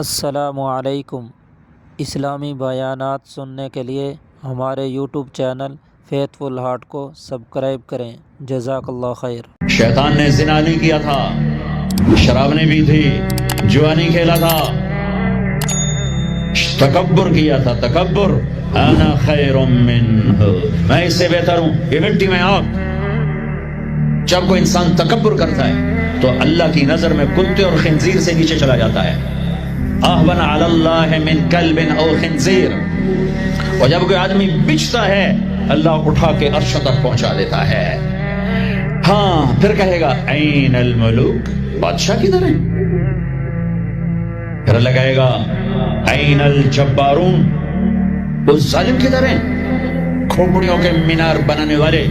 السلام علیکم۔ اسلامی بیانات سننے کے لیے ہمارے یوٹیوب چینل فیتھ فل ہارٹ کو سبسکرائب کریں۔ جزاک اللہ خیر۔ شیطان نے زنا نہیں کیا تھا، شراب نہیں پی تھی، جوا نہیں کھیلا تھا، تکبر کیا تھا۔ تکبر، انا خیر منہ، میں اس سے بہتر ہوں، یہ مٹی میں آگ۔ جب کوئی انسان تکبر کرتا ہے تو اللہ کی نظر میں کتے اور خنزیر سے نیچے چلا جاتا ہے۔ اہون علی اللہ من کلب او خنزیر۔ اور جب کوئی آدمی بچتا ہے اللہ اٹھا کے عرش تک پہنچا دیتا ہے۔ ہاں پھر کہے گا این الملوک، بادشاہ کدھر ہیں؟ پھر اللہ کہے گا این الجبارون، وہ ظالم کدھر ہیں؟ کھوپڑیوں کے مینار بنانے والے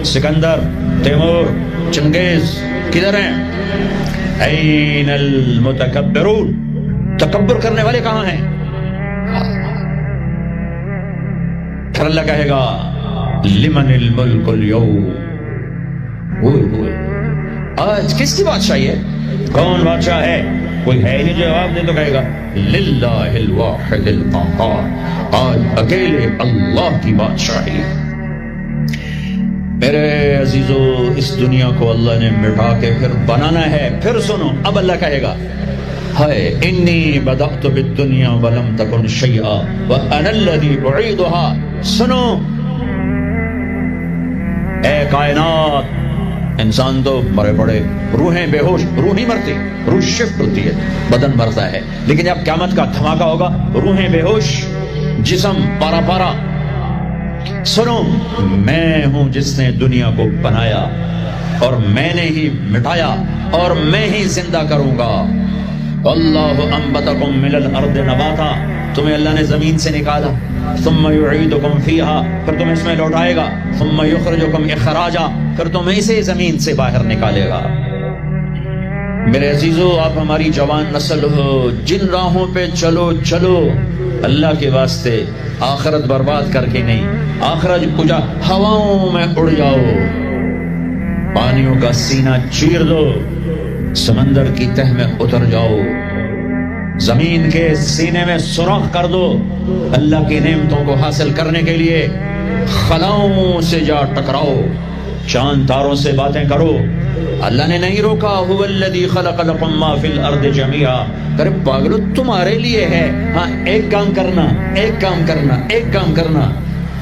سکندر، تیمور، چنگیز کدھر ہیں؟ این المتکبرون، تکبر کرنے والے کہاں ہیں؟ پھر اللہ کہے گا لمن الملک اليوم، آج کس کی بادشاہی ہے؟ کون بادشاہ ہے؟ کوئی ہے ہی جواب دے تو کہے گا للہ الواحد القہار، آج اکیلے اللہ کی بادشاہی۔ میرے عزیزو، اس دنیا کو اللہ نے مٹا کے پھر بنانا ہے۔ پھر سنو، اب اللہ کہے گا ہائے انی بدأت بالدنیا ولم تکن شیئا وانا الذی اعیدها۔ سنو اے کائنات، انسان تو مرے پڑے، روحیں بے ہوش، روح نہیں مرتی، روح شفٹ ہوتی ہے، بدن مرتا ہے، لیکن جب قیامت کا دھماکہ ہوگا روحیں بے ہوش، جسم پارا پارا۔ سنو، میں ہوں جس نے دنیا کو بنایا اور میں نے ہی مٹایا اور میں ہی زندہ کروں گا۔ اللہ انبتکم من الارض نباتا، تمہیں اللہ نے زمین سے نکالا، ثم یعیدکم فیہا، پھر تمہیں اس میں لوٹائے گا، ثم یخرجکم اخراجا، پھر تمہیں اسے زمین سے باہر نکالے گا۔ میرے عزیزو، آپ ہماری جوان نسل ہو، جن راہوں پہ چلو چلو اللہ کے واسطے، آخرت برباد کر کے نہیں، آخرت کجا ہواؤں میں اڑ جاؤ، پانیوں کا سینہ چیر دو، سمندر کی تہ میں اتر جاؤ، زمین کے سینے میں سوراخ کر دو، اللہ کی نعمتوں کو حاصل کرنے کے لیے خلاؤں سے جا ٹکراؤ، چاند تاروں سے باتیں کرو۔ اللہ نے نہیں روکا، هو الذی خلق لکم ما فی الارض جميعا۔ ارے پاگلو، تمہارے لیے ہے، ہاں ایک کام کرنا، ایک کام کرنا، ایک کام کرنا،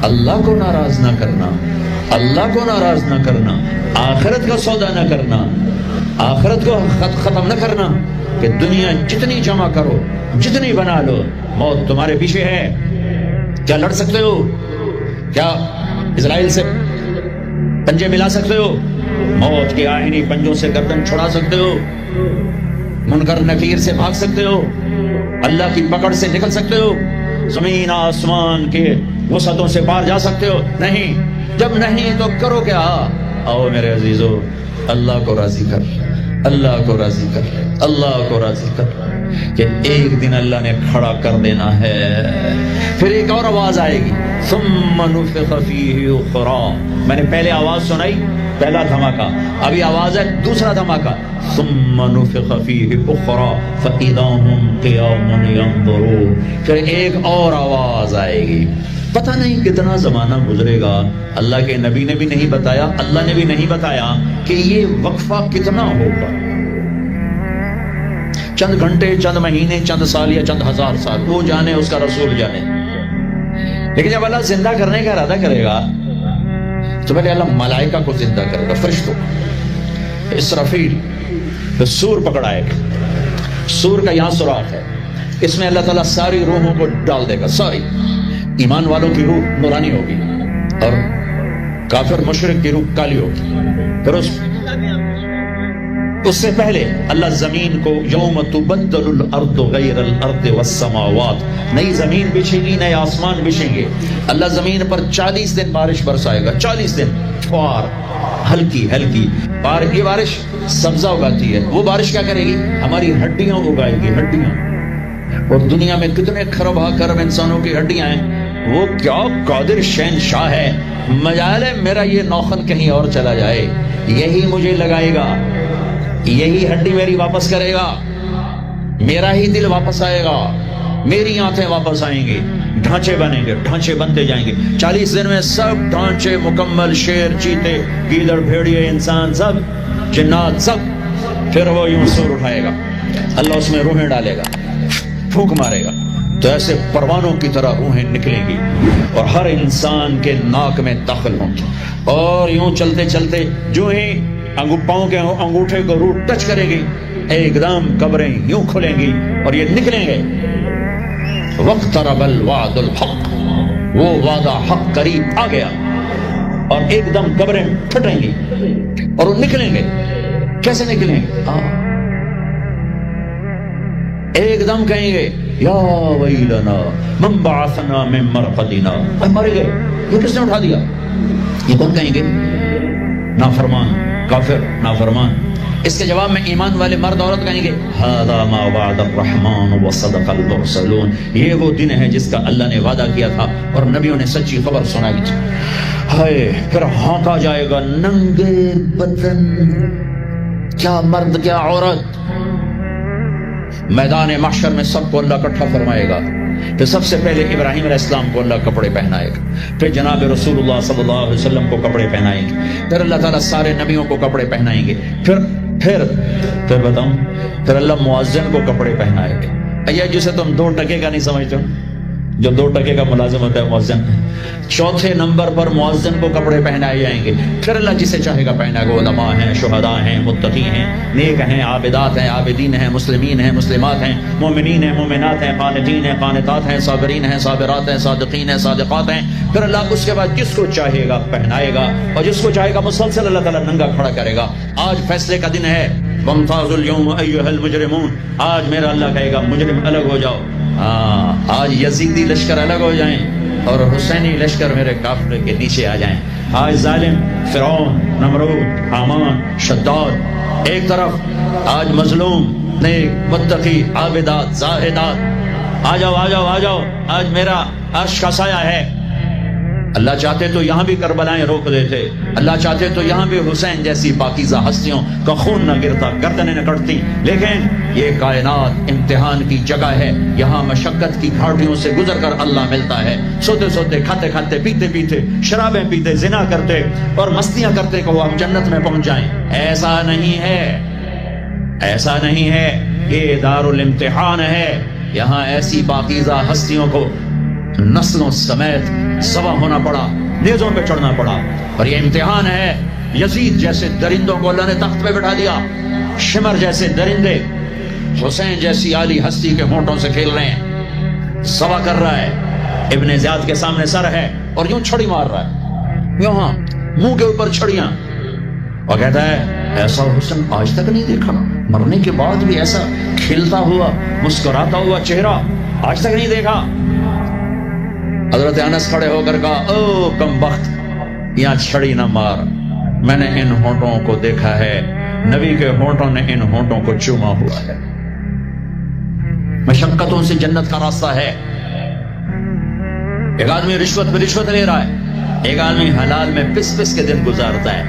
اللہ کو ناراض نہ کرنا، اللہ کو ناراض نہ کرنا، آخرت کا سودا نہ کرنا، آخرت کو ختم نہ کرنا کہ دنیا جتنی جمع کرو، جتنی بنا لو، موت تمہارے پیچھے ہے۔ کیا لڑ سکتے ہو؟ کیا اسرائیل سے پنجے ملا سکتے ہو؟ موت کے آہنی پنجوں سے گردن چھڑا سکتے ہو؟ منکر نکیر سے بھاگ سکتے ہو؟ اللہ کی پکڑ سے نکل سکتے ہو؟ زمین آسمان کے وسعتوں سے پار جا سکتے ہو؟ نہیں۔ جب نہیں تو کرو کیا؟ آؤ میرے عزیزو، اللہ کو راضی کر، اللہ کو راضی کر، اللہ کو راضی کر، کہ ایک دن اللہ نے کھڑا کر دینا ہے۔ پھر ایک اور آواز آئے گی، ثم نفخ فیہ اخری۔ میں نے پہلے آواز سنائی، پہلا دھماکہ، ابھی آواز ہے دوسرا دھماکہ، ثم نفخ فیہ اخری فاذا ہم قیام ینظرون۔ پھر ایک اور آواز آئے گی۔ پتہ نہیں کتنا زمانہ گزرے گا، اللہ کے نبی نے بھی نہیں بتایا، اللہ نے بھی نہیں بتایا کہ یہ وقفہ کتنا ہوگا، چند گھنٹے، چند مہینے، چند سال یا چند ہزار سال، وہ جانے، اس کا رسول جانے۔ لیکن جب اللہ زندہ کرنے کا ارادہ کرے گا تو پہلے اللہ ملائکہ کو زندہ کرے گا، فرشتوں، اسرافیل، سور پکڑائے گا، سور کا یہاں سوراخ ہے، اس میں اللہ تعالیٰ ساری روحوں کو ڈال دے گا، ساری۔ ایمان والوں کی روح نورانی ہوگی اور کافر مشرک کی روح کالی ہوگی۔ پھر اس سے پہلے اللہ زمین کو یوم تبدل الارض غیر الارض والسماوات، نئی زمین بچھے گی، نئے آسمان بچھیں گے۔ اللہ زمین پر 40 دن بارش برسائے گا، 40 دن فوار، ہلکی ہلکی یہ بارش سبزہ اگاتی ہے، وہ بارش کیا کرے گی؟ ہماری ہڈیاں اگائے گی، ہڈیاں۔ اور دنیا میں کتنے خرب خرب انسانوں کی ہڈیاں ہیں، وہ کیا قادر شہنشاہ ہے، مجال ہے میرا یہ نوخن کہیں اور چلا جائے، یہی مجھے لگائے گا، یہی ہڈی میری واپس کرے گا۔ میرا ہی دل واپس آئے گا، میری آنکھیں واپس آئیں گی، ڈھانچے بنیں گے، ڈھانچے بنتے جائیں گے۔ 40 دن میں سب ڈھانچے مکمل، شیر، چیتے، گیدڑ، بھیڑیے، انسان، سب جنات، سب۔ پھر وہ یوں سور اٹھائے گا، اللہ اس میں روحیں ڈالے گا، پھونک مارے گا، تو ایسے پروانوں کی طرح روحیں نکلیں گی اور ہر انسان کے ناک میں داخل ہوں گی، اور یوں چلتے چلتے جو ہی پاؤں کے انگوٹھے کو روح ٹچ کرے گی، ایک دم قبریں یوں کھلیں گی اور یہ نکلیں گے۔ وَاقْتَرَبَ الْوَعْدُ الْحَقُّ، وہ وعدہ حق قریب آ گیا، اور ایک دم قبریں پھٹیں گی اور وہ نکلیں گے۔ کیسے نکلیں گے؟ ایک دم کہیں گے یا ویلنا من بعثنا من مرقدنا، ہم مر گئے، یہ کس نے اٹھا دیا؟ یہ کون کہیں گے؟ نافرمان، کافر، نافرمان۔ اس کے جواب میں ایمان والے مرد عورت کہیں گے ھذا ما وعد الرحمن وصدق المرسلون، یہ وہ دن ہے جس کا اللہ نے وعدہ کیا تھا اور نبیوں نے سچی خبر سنائی تھی۔ ہائے، پھر ہانکا جائے گا، ننگے بدن، کیا مرد کیا عورت، میدان محشر میں سب کو اللہ اکٹھا فرمائے گا۔ پھر سب سے پہلے ابراہیم علیہ السلام کو اللہ کپڑے پہنائے گا، پھر جناب رسول اللہ صلی اللہ علیہ وسلم کو کپڑے پہنائیں گے، پھر اللہ تعالیٰ سارے نبیوں کو کپڑے پہنائیں گے، پھر بتاؤں، پھر اللہ مؤذن کو کپڑے پہنائے گے۔ یہ جسے تم 2 ٹکے کا نہیں سمجھتے ہو، جو 2 ٹکے کا ملازم ہوتا ہے مؤذن، چوتھے نمبر پر مؤذن کو کپڑے پہنائے جائیں گے، پھر اللہ جسے چاہے گا پہنائے گا۔ علماء ہیں، شہداء ہیں، متقی ہیں، نیک ہیں، عابدات ہیں، عابدین ہیں، مسلمین ہیں، مسلمات ہیں، مومنین ہیں، مومنات ہیں، قانتین ہیں، قانتات ہیں، صابرین ہیں، صابرات ہیں، صادقین ہیں، صادقات ہیں۔ پھر اللہ اس کے بعد جس کو چاہے گا پہنائے گا، اور جس کو چاہے گا مسلسل اللہ تعالیٰ ننگا کھڑا کرے گا۔ آج فیصلے کا دن ہے، وَامْتَازُوا الْيَوْمَ أَيُّهَا الْمُجْرِمُونَ، آج میرا اللہ کہے گا مجرم الگ ہو جاؤ۔ آج یزیدی لشکر الگ ہو جائیں اور حسینی لشکر میرے کافر کے نیچے آ جائیں۔ آج ظالم فرعون، نمرود، حامان، شداد ایک طرف، آج مظلوم، نیک، متقی، عابدات، زاہدات، آ جاؤ آ جاؤ آ جاؤ، آج میرا عرش کا سایہ ہے۔ اللہ چاہتے تو یہاں بھی کربلائیں روک دیتے، اللہ چاہتے تو یہاں بھی حسین جیسی پاکیزہ ہستیوں کا خون نہ گرتا، گردنیں نہ کٹتی، لیکن یہ کائنات امتحان کی جگہ ہے، یہاں مشقت کی گھاٹیوں سے گزر کر اللہ ملتا ہے۔ سوتے سوتے، کھاتے کھاتے، پیتے پیتے، شرابیں پیتے، زنا کرتے اور مستیاں کرتے کہ وہ ہم جنت میں پہنچ جائیں، ایسا نہیں ہے، ایسا نہیں ہے۔ یہ دار الامتحان ہے، یہاں ایسی پاکیزہ ہستیوں کو نسلوں سمیت ذبح ہونا پڑا، نیزوں پہ چڑھنا پڑا، اور یہ امتحان ہے۔ یزید جیسے درندوں کو اللہ نے تخت پہ بٹھا دیا، شمر جیسے درندے حسین جیسی عالی ہستی کے ہونٹوں سے کھیل رہے ہیں، ذبح کر رہا ہے۔ ابن زیاد کے سامنے سر ہے اور یوں چھڑی مار رہا ہے، یہاں منہ کے اوپر چھڑیاں، اور کہتا ہے ایسا حسن آج تک نہیں دیکھا، مرنے کے بعد بھی ایسا کھلتا ہوا، مسکراتا ہوا چہرہ آج تک نہیں دیکھا۔ حضرت انس کھڑے ہو کر کہا او کم بخت، یہاں چھڑی نہ مار، میں نے ان ہونٹوں کو دیکھا ہے، نبی کے ہونٹوں نے ان ہونٹوں کو چوما ہوا ہے۔ مشقتوں سے جنت کا راستہ ہے۔ ایک آدمی رشوت پہ رشوت لے رہا ہے، ایک آدمی حلال میں پس پس کے دن گزارتا ہے،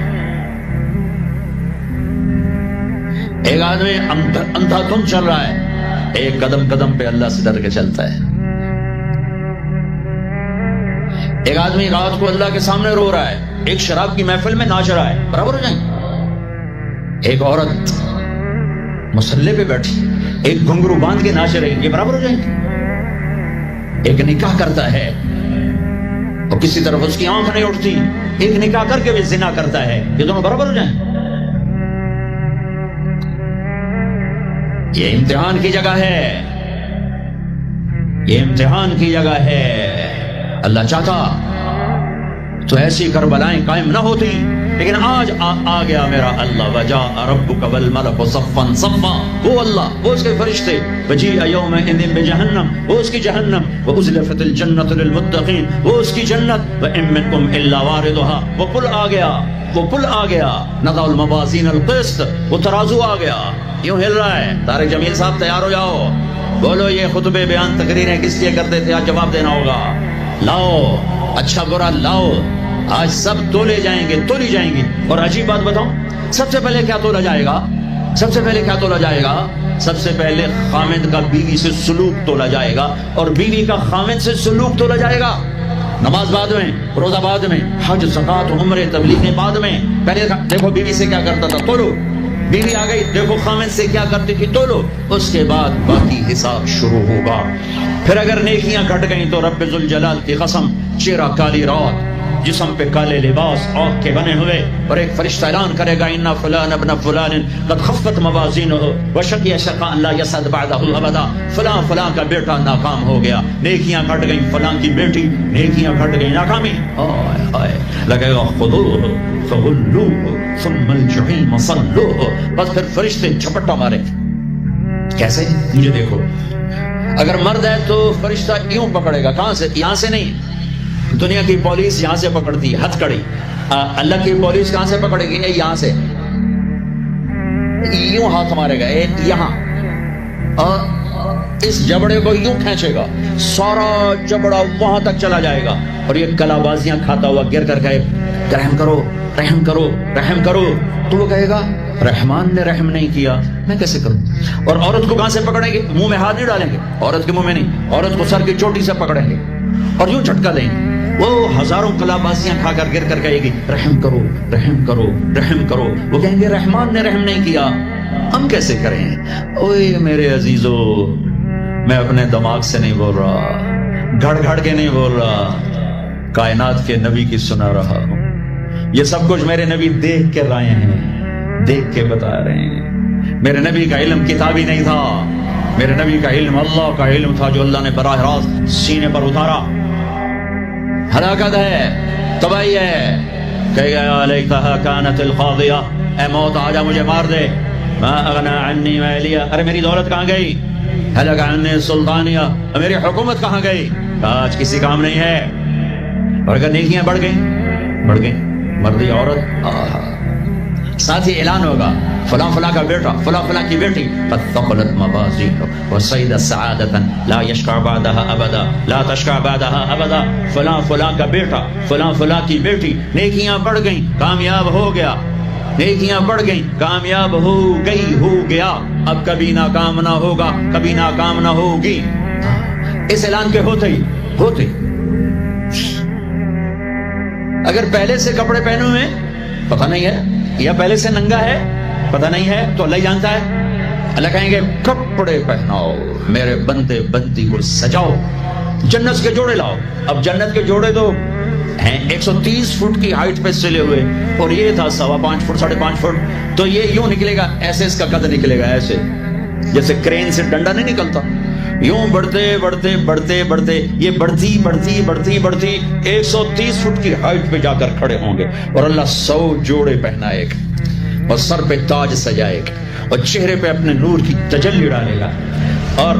ایک آدمی اندھا دھند چل رہا ہے، ایک قدم قدم پہ اللہ سے ڈر کے چلتا ہے۔ ایک آدمی رات کو اللہ کے سامنے رو رہا ہے، ایک شراب کی محفل میں ناچ رہا ہے، برابر ہو جائیں؟ ایک عورت مصلی پہ بیٹھی، ایک گھنگرو باندھ کے ناچ رہی، یہ برابر ہو جائیں گے؟ ایک نکاح کرتا ہے اور کسی طرف اس کی آنکھ نہیں اٹھتی، ایک نکاح کر کے بھی زنا کرتا ہے، یہ دونوں برابر ہو جائیں؟ یہ امتحان کی جگہ ہے، یہ امتحان کی جگہ ہے۔ اللہ چاہتا تو ایسی کربلائیں قائم نہ ہوتی، لیکن آج آ گیا میرا اللہ، وجاء ربک والملک صفا صفا، وہ اللہ، وہ اس کے فرشتے، وجیء یومئذ بجہنم، وہ اس کی جہنم، وازلفت الجنۃ للمتقین، وہ اس کی جنت، وان منکم الا واردها، وہ پل آ گیا، وہ پل آ گیا، نضع الموازین القسط، وہ ترازو آ گیا، یوں ہل رہا ہے۔ طارق جمیل صاحب تیار ہو جاؤ، بولو یہ خطبے بیان تقریریں کس لیے کرتے تھے، آج جواب دینا ہوگا۔ لاؤ اچھا برا لاؤ، آج سب تولے جائیں گے، تولی جائیں گی۔ اور عجیب بات بتاؤں، سب سے پہلے کیا تولا جائے گا؟ سب سے پہلے کیا تولا جائے گا؟ سب سے پہلے خامد کا بیوی سے سلوک تولا جائے گا، اور بیوی کا خامد سے سلوک تولا جائے گا۔ نماز بعد میں، روزہ بعد میں، حج زکات عمرے تبلیغ بعد میں۔ پہلے دیکھو بیوی سے کیا کرتا تھا، تولو۔ بیوی آ گئی، دیکھو خامد سے کیا کرتی تھی، تولو۔ اس کے بعد باقی حساب شروع ہوگا۔ پھر اگر نیکیاں گھٹ گئیں تو رب ذوالجلال کی قسم، چہرہ کالی رات، جسم پہ کالے لباس آگ کے بنے ہوئے، اور ایک فرشتہ اعلان کرے گا ان فلان ابن فلان قد خفت موازینہ وشقی شقاء لا یسعد بعدہ ابدا، فلاں فلاں کا بیٹا ناکام ہو گیا، نیکیاں گھٹ گئیں، فلاں کی بیٹی نیکیاں گھٹ گئیں، ناکامی۔ ہائے ہائے، لگے گا خذوہ فغلوہ ثم الجحیم صلوہ، بس پھر فرشتے جھپٹا مارے۔ کیسے؟ مجھے دیکھو، اگر مرد ہے تو فرشتہ یوں پکڑے گا، کہاں سے؟ یہاں سے نہیں، دنیا کی پولیس یہاں سے پکڑتی ہے، ہتھ کڑی۔ اللہ کی پولیس کہاں سے پکڑے گی؟ یہاں سے، یوں ہاتھ مارے گا یہاں، اور اس جبڑے کو یوں کھینچے گا، سارا جبڑا وہاں تک چلا جائے گا، اور یہ کلا بازیاں کھاتا ہوا گر کر کہے رحم کرو رحم کرو رحم کرو، تو وہ کہے گا رحمان نے رحم نہیں کیا، میں کیسے کروں؟ اور عورت کو کہاں سے پکڑیں گے؟ منہ میں ہاتھ نہیں ڈالیں گے، عورت کے منہ میں نہیں، عورت کو سر کی چوٹی سے پکڑیں گے اور یوں جھٹکا دیں گے، وہ ہزاروں کلا بازیاں کھا کر گر کر کہے گی رحم کرو رحم کرو رحم کرو، وہ کہیں گے رحمان نے رحم نہیں کیا، ہم کیسے کریں؟ اوے میرے عزیزو، میں اپنے دماغ سے نہیں بول رہا، گھڑ گھڑ کے نہیں بول رہا، کائنات کے نبی کی سنا رہا ہوں۔ یہ سب کچھ میرے نبی دیکھ کے لائے ہیں، دیکھ کے بتا رہے ہیں۔ میرے نبی کا علم کتابی نہیں تھا، میرے نبی کا علم اللہ کا علم تھا، جو اللہ نے براہ راست سینے پر اتارا۔ ہلاکت ہے، تباہی ہے، کہے گا لیتہا کانت القاضیہ، اے موت آجا مجھے مار دے، ما اغنی عنی مالیہ، ارے میری دولت کہاں گئی؟ ہلک عنی سلطانیہ، میری حکومت کہاں گئی؟ آج کسی کام نہیں ہے۔ اور اگر نیکیاں بڑھ گئیں، مردی عورت، ساتھ ہی اعلان ہوگا فلاں فلاں کا بیٹا، فلاں فلاں کی بیٹی، قد ثقلت موازینہ وصید سعادۃ لا یشقى بعدها ابدا، لا تشقى بعدها ابدا، فلاں فلاں کا بیٹا، فلاں فلاں کی بیٹی، نیکیاں بڑھ گئیں، کامیاب ہو گیا، نیکیاں بڑھ گئیں، کامیاب ہو گئی، ہو گیا، اب کبھی ناکام نہ ہوگا، کبھی ناکام نہ ہوگی۔ اس اعلان کے ہوتے ہی اگر پہلے سے کپڑے پہنے ہوئے پتہ نہیں ہے، یا پہلے سے ننگا ہے پتہ نہیں ہے، تو اللہ ہی جانتا ہے۔ اللہ کہیں گے کپڑے پہناؤ، میرے بندے بندی کو سجاؤ، جنت کے جوڑے لاؤ۔ اب جنت کے جوڑے تو ہیں 130 فٹ کی ہائٹ پہ سلے ہوئے، اور یہ تھا 5.25 فٹ 5.5 فٹ، تو یہ یوں نکلے گا، ایسے اس کا قد نکلے گا، ایسے جیسے کرین سے ڈنڈا نہیں نکلتا، یوں بڑھتے بڑھتے بڑھتے بڑھتے یہ بڑھتی بڑھتی بڑھتی بڑھتی 130 فٹ کی ہائٹ پہ جا کر کھڑے ہوں گے، اور اللہ 100 جوڑے پہنائے گا، اور سر پہ تاج سجائے گا، اور چہرے پہ اپنے نور کی تجلی ڈالے گا۔ اور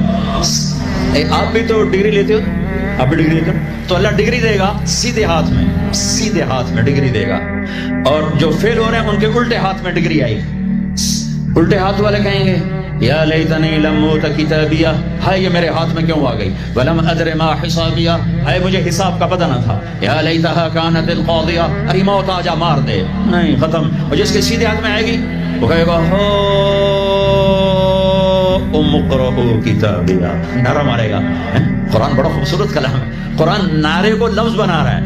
آپ بھی تو ڈگری لیتے ہو، آپ بھی ڈگری لیتے ہو، تو اللہ ڈگری دے گا سیدھے ہاتھ میں ڈگری دے گا، اور جو فیل ہو رہے ہیں ان کے الٹے ہاتھ میں ڈگری آئی۔ الٹے ہاتھ والے کہیں گے یا لیتنی لم اوت کتابیہ، ہائے یہ میرے ہاتھ میں کیوں آ گئی، ولم ادر ما حسابیہ، ہائے مجھے حساب کا پتہ نہ تھا، یا لیتہا کانت القاضیہ، ارے موت آجا مار دے، نہیں ختم۔ اور جس کے سیدھے ہاتھ میں آئے گی وہ کہے گا اقرؤوا کتابیہ، نعرہ مارے گا۔ قرآن بڑا خوبصورت کلام ہے، قرآن نعرے کو لفظ بنا رہا ہے۔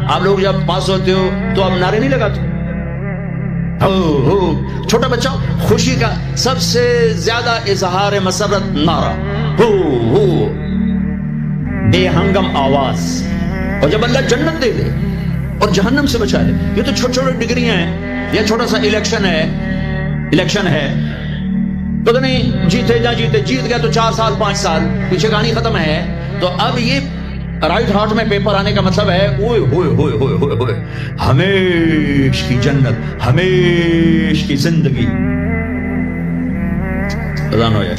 آپ لوگ جب پاس ہوتے ہو تو آپ نعرے نہیں لگاتے، چھوٹا بچہ خوشی کا سب سے زیادہ اظہار مسرت نعرہ، بے ہنگم آواز۔ اور جب اللہ جنت دے دے اور جہنم سے بچا لے، یہ تو چھوٹے چھوٹے ڈگریاں ہیں، یہ چھوٹا سا الیکشن ہے، پتہ نہیں جیتے جا جیتے، جیت گیا تو 4 سال 5 سال، پیچھے کہانی ختم ہے۔ تو اب یہ رائٹ ہارٹ میں پیپر آنے کا مطلب ہے اوئے ہوئے ہوئے ہوئے ہوئے ہوئے ہمیش کی جنت، ہمیش کی زندگی۔ اذان ہو جائے،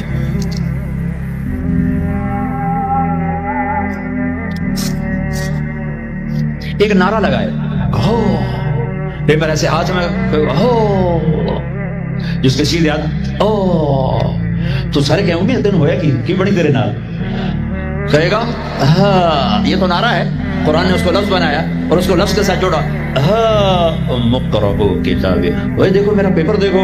ایک نعرہ لگائے، پیپر ایسے ہاتھ میں، جس کے سیدھے ہاتھ تو سارے کہیں گے دن ہویا کی بڑی تیرے نال، کہے گا ہاں یہ تو نعرہ ہے، قرآن نے اس کو لفظ بنایا اور اس کو لفظ کے ساتھ جوڑا، اقرؤوا کتابیہ، وہ دیکھو میرا پیپر دیکھو،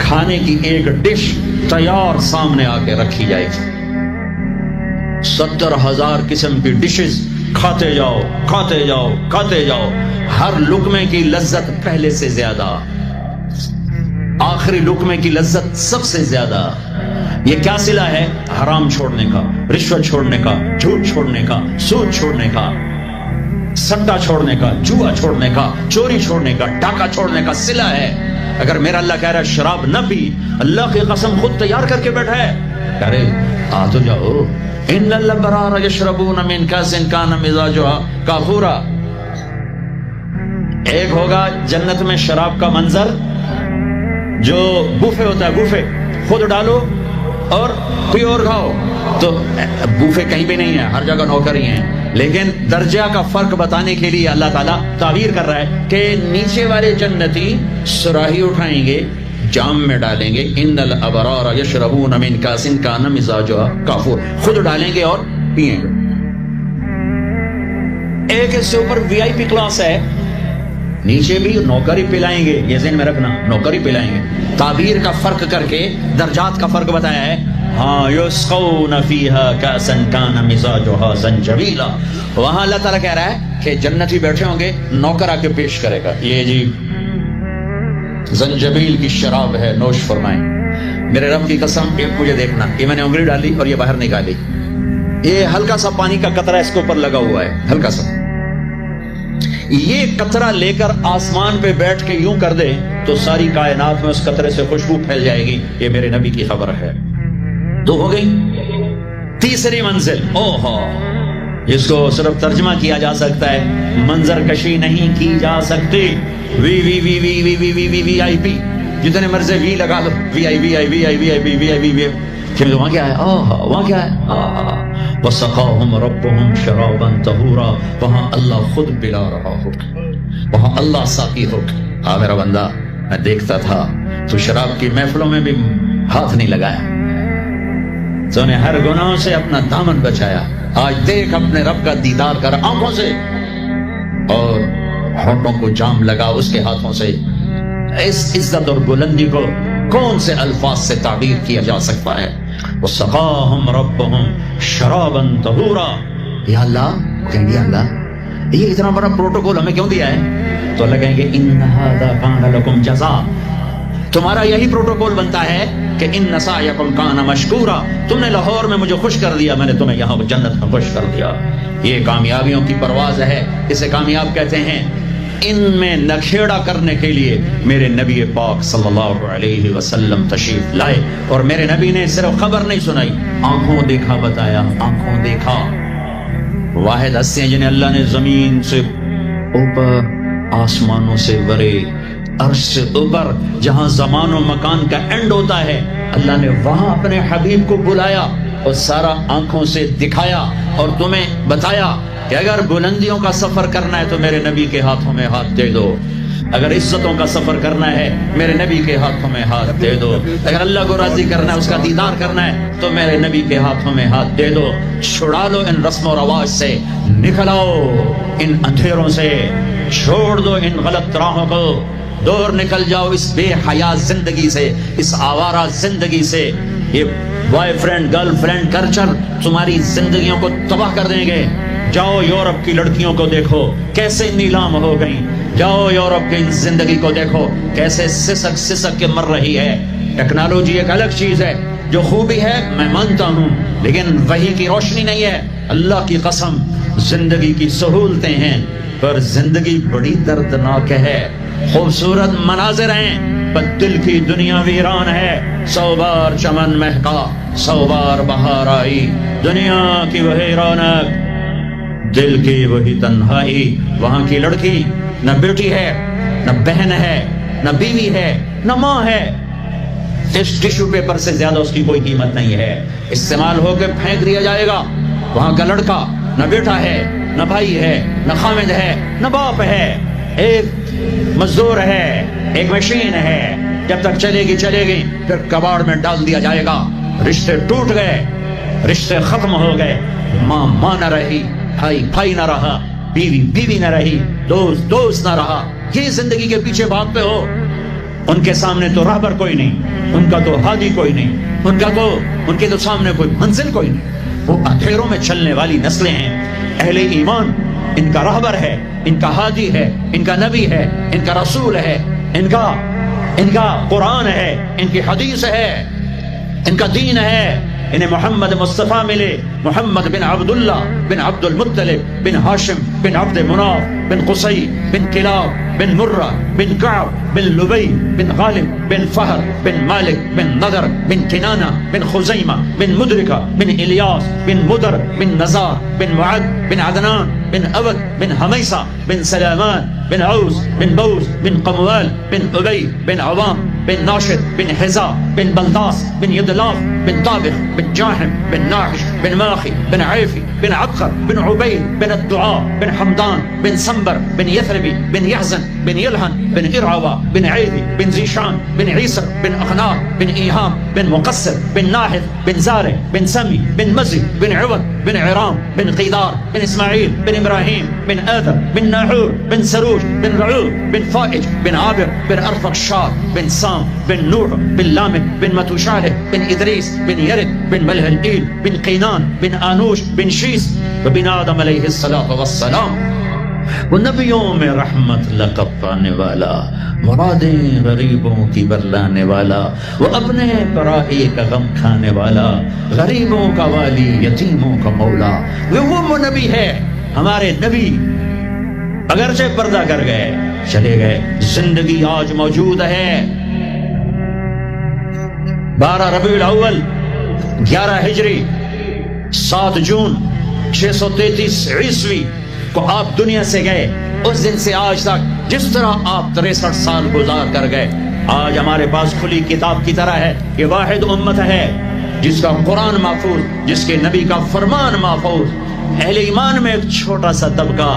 کھانے کی ایک ڈش تیار سامنے آ کے رکھی جائے گی. 70,000 قسم کی ڈشز، کھاتے جاؤ کھاتے جاؤ کھاتے جاؤ، ہر لقمے کی لذت پہلے سے زیادہ، آخری لقمے کی لذت سب سے زیادہ. یہ کیا صلہ ہے؟ حرام چھوڑنے کا، رشوت چھوڑنے کا، جھوٹ چھوڑنے کا، سود چھوڑنے کا، سٹا چھوڑنے کا، جوا چھوڑنے کا، چوری چھوڑنے کا، ڈاکہ چھوڑنے کا صلہ ہے. اگر میرا اللہ کہہ رہا ہے شراب نہ پی، اللہ کی قسم خود تیار کر کے بیٹھا ہے، کہہ رہے آ تو جاؤ. ان الابرار یشربون من کاس کان مزاجها کافورا. ایک ہوگا جنت میں شراب کا منظر جو بوفے ہوتا ہے، بوفے خود ڈالو اور کوئی اور کھاؤ. تو بوفے کہیں بھی نہیں ہے، ہر جگہ نوکر ہی ہیں، لیکن درجہ کا فرق بتانے کے لیے اللہ تعالیٰ تعبیر کر رہا ہے کہ نیچے والے جنتی سراہی اٹھائیں گے، جام میں ڈالیں گے، ان الابرار یشربون من کاس کان مزاجها کافور، خود ڈالیں گے اور پیئیں گے. ایک اس سے اوپر وی آئی پی کلاس ہے، نیچے بھی نوکر ہی پلائیں گے، یہ ذہن میں رکھنا، نوکر ہی پلائیں گے. تعبیر کا فرق کر کے درجات کا فرق بتایا ہے. ہاں یسقون فیہا کاسا کان مزاجها زنجبیلا. وہاں اللہ تعالیٰ کہہ رہا ہے کہ جنتی بیٹھے ہوں گے، نوکر آ کے پیش کرے گا، یہ جی زنجبیل کی شراب ہے، نوش فرمائیں. میرے رب کی قسم، ایک مجھے دیکھنا، یہ میں نے انگلی ڈالی اور یہ باہر نکالی، یہ ہلکا سا پانی کا قطرہ اس کے اوپر لگا ہوا ہے، ہلکا سا. یہ قطرہ لے کر آسمان پہ بیٹھ کے یوں کر دے تو ساری کائنات میں اس قطرے سے خوشبو پھیل جائے گی. یہ میرے نبی کی خبر ہے. دو ہو گئی. تیسری منزل، اوہو، جس کو صرف ترجمہ کیا جا سکتا ہے، منظر کشی نہیں کی جا سکتی. وی وی وی وی وی وی وی وی وی آئی پی، جتنے مرضی وی لگا دو، وی آئی وی آئی وی آئی وی آئی وی وی آئی وی وی. پھر وہاں کیا ہے؟ وہاں کیا ہے؟ وَسَقَاهُمْ رَبُّهُمْ شَرَابًا طَهُورًا. وہاں اللہ خود پلا رہا ہو، وہاں اللہ ساقی ہو. ہاں میرا بندہ، میں دیکھتا تھا تو شراب کی محفلوں میں بھی ہاتھ نہیں لگایا، تو نے ہر گناہوں سے اپنا دامن بچایا. آج دیکھ اپنے رب کا دیدار کر آنکھوں سے، اور ہونٹوں کو جام لگا اس کے ہاتھوں سے. اس عزت اور بلندی کو کون سے الفاظ سے تعبیر کیا جا سکتا ہے؟ وَسَقَاهُمْ رَبُّهُمْ شَرَابًا طَهُورًا. یا اللہ، کہیں گے اللہ یہ اتنا بڑا پروٹوکول ہمیں کیوں دیا ہے؟ تو اللہ کہیں گے اِنَّ هَذَا كَانَ لَكُمْ جَزَاءً. تمہارا یہی پروٹوکول بنتا ہے کہ اِنَّ سَعْيَكُمْ كَانَ مَشْكُورًا. تم نے لاہور میں مجھے خوش کر دیا، میں نے تمہیں یہاں جنت میں خوش کر دیا. یہ کامیابیوں کی پرواز ہے، اسے کامیاب کہتے ہیں. ان میں نکھیڑا کرنے کے لیے میرے نبی پاک صلی اللہ علیہ وسلم تشریف لائے، اور میرے نبی نے صرف خبر نہیں سنائی، آنکھوں دیکھا بتایا. آنکھوں دیکھا. واحد ہستی ہیں جنہیں اللہ نے زمین سے اوپر، آسمانوں سے ورے، عرش سے اوپر، جہاں زمان و مکان کا اینڈ ہوتا ہے، اللہ نے وہاں اپنے حبیب کو بلایا اور سارا آنکھوں سے دکھایا اور تمہیں بتایا کہ اگر بلندیوں کا سفر کرنا ہے تو میرے نبی کے ہاتھوں میں ہاتھ دے دو، اگر عزتوں کا سفر کرنا ہے میرے نبی کے ہاتھوں میں ہاتھ دے دو، اگر اللہ کو راضی کرنا ہے، اس کا دیدار کرنا ہے تو میرے نبی کے ہاتھوں میں ہاتھ دے دو. چھڑا لو ان رسم و رواج سے، نکل آؤ ان اندھیروں سے، چھوڑ دو ان غلط راہوں کو، دور نکل جاؤ اس بے حیا زندگی سے، اس آوارہ زندگی سے. یہ boy friend girl friend culture تمہاری زندگیوں کو تباہ کر دیں گے. جاؤ یورپ کی لڑکیوں کو دیکھو کیسے نیلام ہو گئیں، جاؤ یورپ کی زندگی کو دیکھو کیسے سسک سسک کے مر رہی ہے. ٹیکنالوجی ایک الگ چیز ہے، جو خوبی ہے میں مانتا ہوں، لیکن وحی کی روشنی نہیں ہے. اللہ کی قسم زندگی کی سہولتیں ہیں پر زندگی بڑی دردناک ہے. خوبصورت مناظر ہیں پر دل کی دنیا ویران ہے. 100 بار چمن مہکا، 100 بار بہار آئی، دنیا کی وہی رونق، دل کی وہی تنہائی. وہاں کی لڑکی نہ بیٹی ہے، نہ بہن ہے، نہ بیوی ہے، نہ ماں ہے. اس ٹشو پیپر سے زیادہ اس کی کوئی قیمت نہیں ہے، استعمال ہو کے پھینک دیا جائے گا. وہاں کا لڑکا نہ بیٹا ہے، نہ بھائی ہے، نہ خامد ہے، نہ باپ ہے، ایک مزدور ہے، ایک مشین ہے. جب تک چلے گی چلے گی، پھر کباڑ میں ڈال دیا جائے گا. رشتے ٹوٹ گئے، رشتے ختم ہو گئے، ماں ماں نہ رہی، بھائی بھائی نہ رہا، بیوی بیوی نہ رہی، دوست دوست نہ رہا. یہ زندگی کے پیچھے بھاگتے ہو. ان کے سامنے تو راہبر کوئی نہیں، ان کا تو ہادی کوئی نہیں، ان کے تو سامنے کوئی منزل کوئی نہیں، وہ اندھیروں میں چلنے والی نسلیں ہیں۔ اہل ایمان ان کا راہبر ہے، ان کا ہادی ہے، ان کا نبی ہے، ان کا رسول ہے، ان کا قرآن ہے، ان کی حدیث ہے، ان کا دین ہے۔ انہیں محمد مصطفیٰ ملے، محمد بن عبداللہ بن عبد المطلب بن ہاشم بن عبد مناف بن قصی بن کلاب بن مرہ بن کعب بن لبی بن غالب بن فہر بن مالک بن نضر بن کنانہ بن خزیمہ بن مدرکہ بن الیاس بن مدر بن نزار بن معد بن عدنان بن عبد بن حمیسہ بن سلامان بن عوس بن بوس بن قموال بن ابی بن عوام بن ناشد بن حزا بن بلداس بن یدلاف بن طابخ بن جاحم بن ناحش بن ماخي بن عيفي بن عبقر بن عبيد بن الدعاء بن حمدان بن سنبر بن يثربي بن يحزن بن يلهن بن إرعوى بن عيدي بن زيشان بن عيسر بن أخنار بن إيهام بن مقصر بن ناحث بن زارع بن سمي بن مزي بن عوض بن عرام بن قيدار بن إسماعيل بن إبراهيم بن آدم بن ناحور بن سروج بن رعوب بن فائج بن عابر بن أرفقشاد بن سام بن نوح بن لامك بن متوشاله بن إدريس بن يرد بن ملهلئيل بن قينان بن آنوش بن شيس وبن آدم علیہ الصلوۃ والسلام۔ وہ نبیوں میں رحمت لقب پانے والا، مرادیں غریبوں کی برلانے والا، وہ اپنے پرائی کا غم کھانے والا، غریبوں کا والی، یتیموں کا مولا، وہ نبی ہے۔ ہمارے نبی اگرچہ پردہ کر گئے، چلے گئے، زندگی آج موجود ہے۔ 12 ربیع الاول 11 ہجری 7 جون 633 عیسوی کو آپ دنیا سے گئے۔ اس دن سے آج تک جس طرح آپ 63 سال گزار کر گئے، آج ہمارے پاس کھلی کتاب کی طرح ہے۔ یہ واحد امت ہے جس کا قرآن محفوظ، جس کے نبی کا فرمان محفوظ۔ اہل ایمان میں ایک چھوٹا سا طبقہ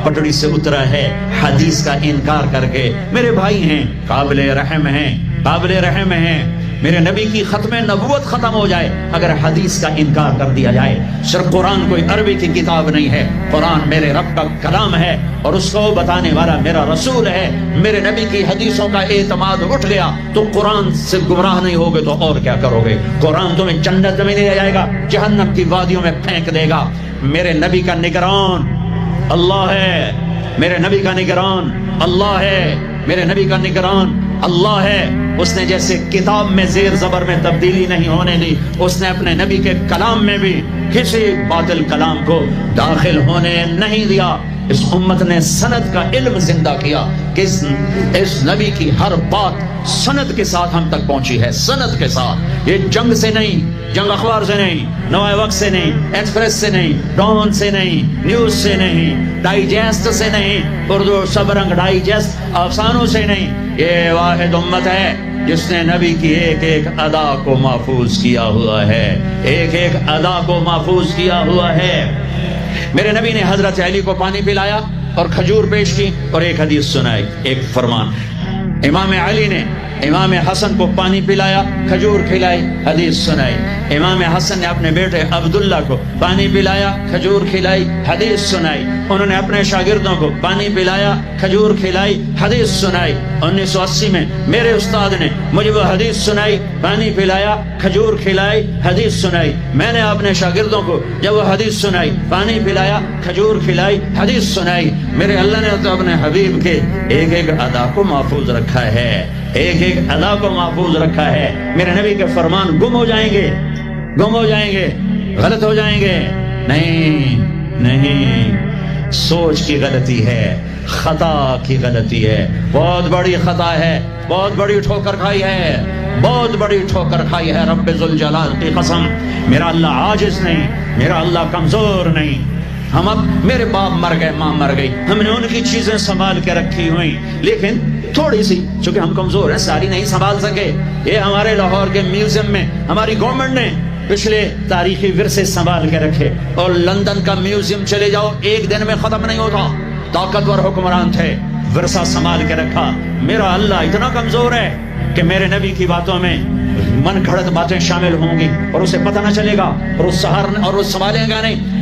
پٹڑی سے اترا ہے حدیث کا انکار کر کے۔ میرے بھائی ہیں، قابل رحم ہیں، قابل رحم ہیں۔ میرے نبی کی ختم نبوت ختم ہو جائے اگر حدیث کا انکار کر دیا جائے۔ صرف قرآن کوئی عربی کی کتاب نہیں ہے، قرآن میرے رب کا کلام ہے اور اس کو بتانے والا میرا رسول ہے۔ میرے نبی کی حدیثوں کا اعتماد اٹھ گیا تو قرآن سے گمراہ نہیں ہوگے تو اور کیا کرو گے؟ قرآن تمہیں جنت میں لے جائے گا، جہنم کی وادیوں میں پھینک دے گا۔ میرے نبی کا نگران اللہ ہے، میرے نبی کا نگران اللہ ہے، میرے نبی کا نگران اللہ ہے۔ اس نے جیسے کتاب میں زیر زبر میں تبدیلی نہیں ہونے دی، اس نے اپنے نبی کے کلام میں بھی کسی باطل کلام کو داخل ہونے نہیں دیا۔ اس امت نے سند کا علم زندہ کیا کہ اس نبی کی ہر بات سند کے ساتھ ہم تک پہنچی ہے، سند کے ساتھ۔ یہ جنگ سے نہیں، جنگ اخبار سے نہیں، نوائے وقت سے نہیں، ایکسپریس سے نہیں، ڈان سے نہیں، نیوز سے نہیں، ڈائجسٹ سے نہیں، اردو سب رنگ ڈائجسٹ افسانوں سے نہیں۔ یہ واحد امت ہے جس نے نبی کی ایک ایک ادا کو محفوظ کیا ہوا ہے، ایک ایک ادا کو محفوظ کیا ہوا ہے۔ میرے نبی نے حضرت علی کو پانی پلایا اور کھجور پیش کی اور ایک حدیث سنائی، ایک فرمان۔ امام علی نے امام حسن کو پانی پلایا، کھجور کھلائی، حدیث سنائی۔ امام حسن نے اپنے بیٹے عبداللہ کو پانی پلایا، کھجور کھلائی، حدیث سنائی۔ انہوں نے اپنے شاگردوں کو پانی پلایا، کھجور کھلائی، حدیث سنائی۔ 1980 میں میرے استاد نے مجھے وہ حدیث سنائی، پانی پلایا، کھجور کھلائی، حدیث سنائی۔ میں نے اپنے شاگردوں کو جب وہ حدیث سنائی، پانی پلایا، کھجور کھلائی، حدیث سنائی۔ میرے اللہ نے تو اپنے حبیب کے ایک ایک ادا کو محفوظ رکھا ہے، ایک ایک ادا کو محفوظ رکھا ہے۔ میرے نبی کے فرمان گم ہو جائیں گے، گم ہو جائیں گے، غلط ہو جائیں گے؟ نہیں نہیں، سوچ کی غلطی ہے، خطا کی غلطی ہے، بہت بڑی خطا ہے، بہت بڑی ٹھوکر کھائی ہے، بہت بڑی ٹھوکر کھائی ہے۔ رب ذوالجلال کی قسم، میرا اللہ عاجز نہیں، میرا اللہ کمزور نہیں۔ ہم اب میرے باپ مر گئے، ماں مر گئی، ہم نے ان کی چیزیں سنبھال کے رکھی ہوئی، لیکن تھوڑی سی، چونکہ ہم کمزور ہیں، ساری نہیں سنبھال سکے۔ یہ ہمارے لاہور کے میوزیم میں ہماری گورنمنٹ نے پچھلے تاریخی ورثے سنبھال کے رکھے، اور لندن کا میوزیم چلے جاؤ، ایک دن میں ختم نہیں ہوتا۔ طاقتور حکمران تھے، ورثہ سنبھال کے رکھا۔ میرا اللہ اتنا کمزور ہے کہ میرے نبی کی باتوں میں من گھڑت باتیں شامل ہوں گی اور اسے پتہ نہ چلے گا، اور اس سنبھالے گا نہیں۔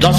10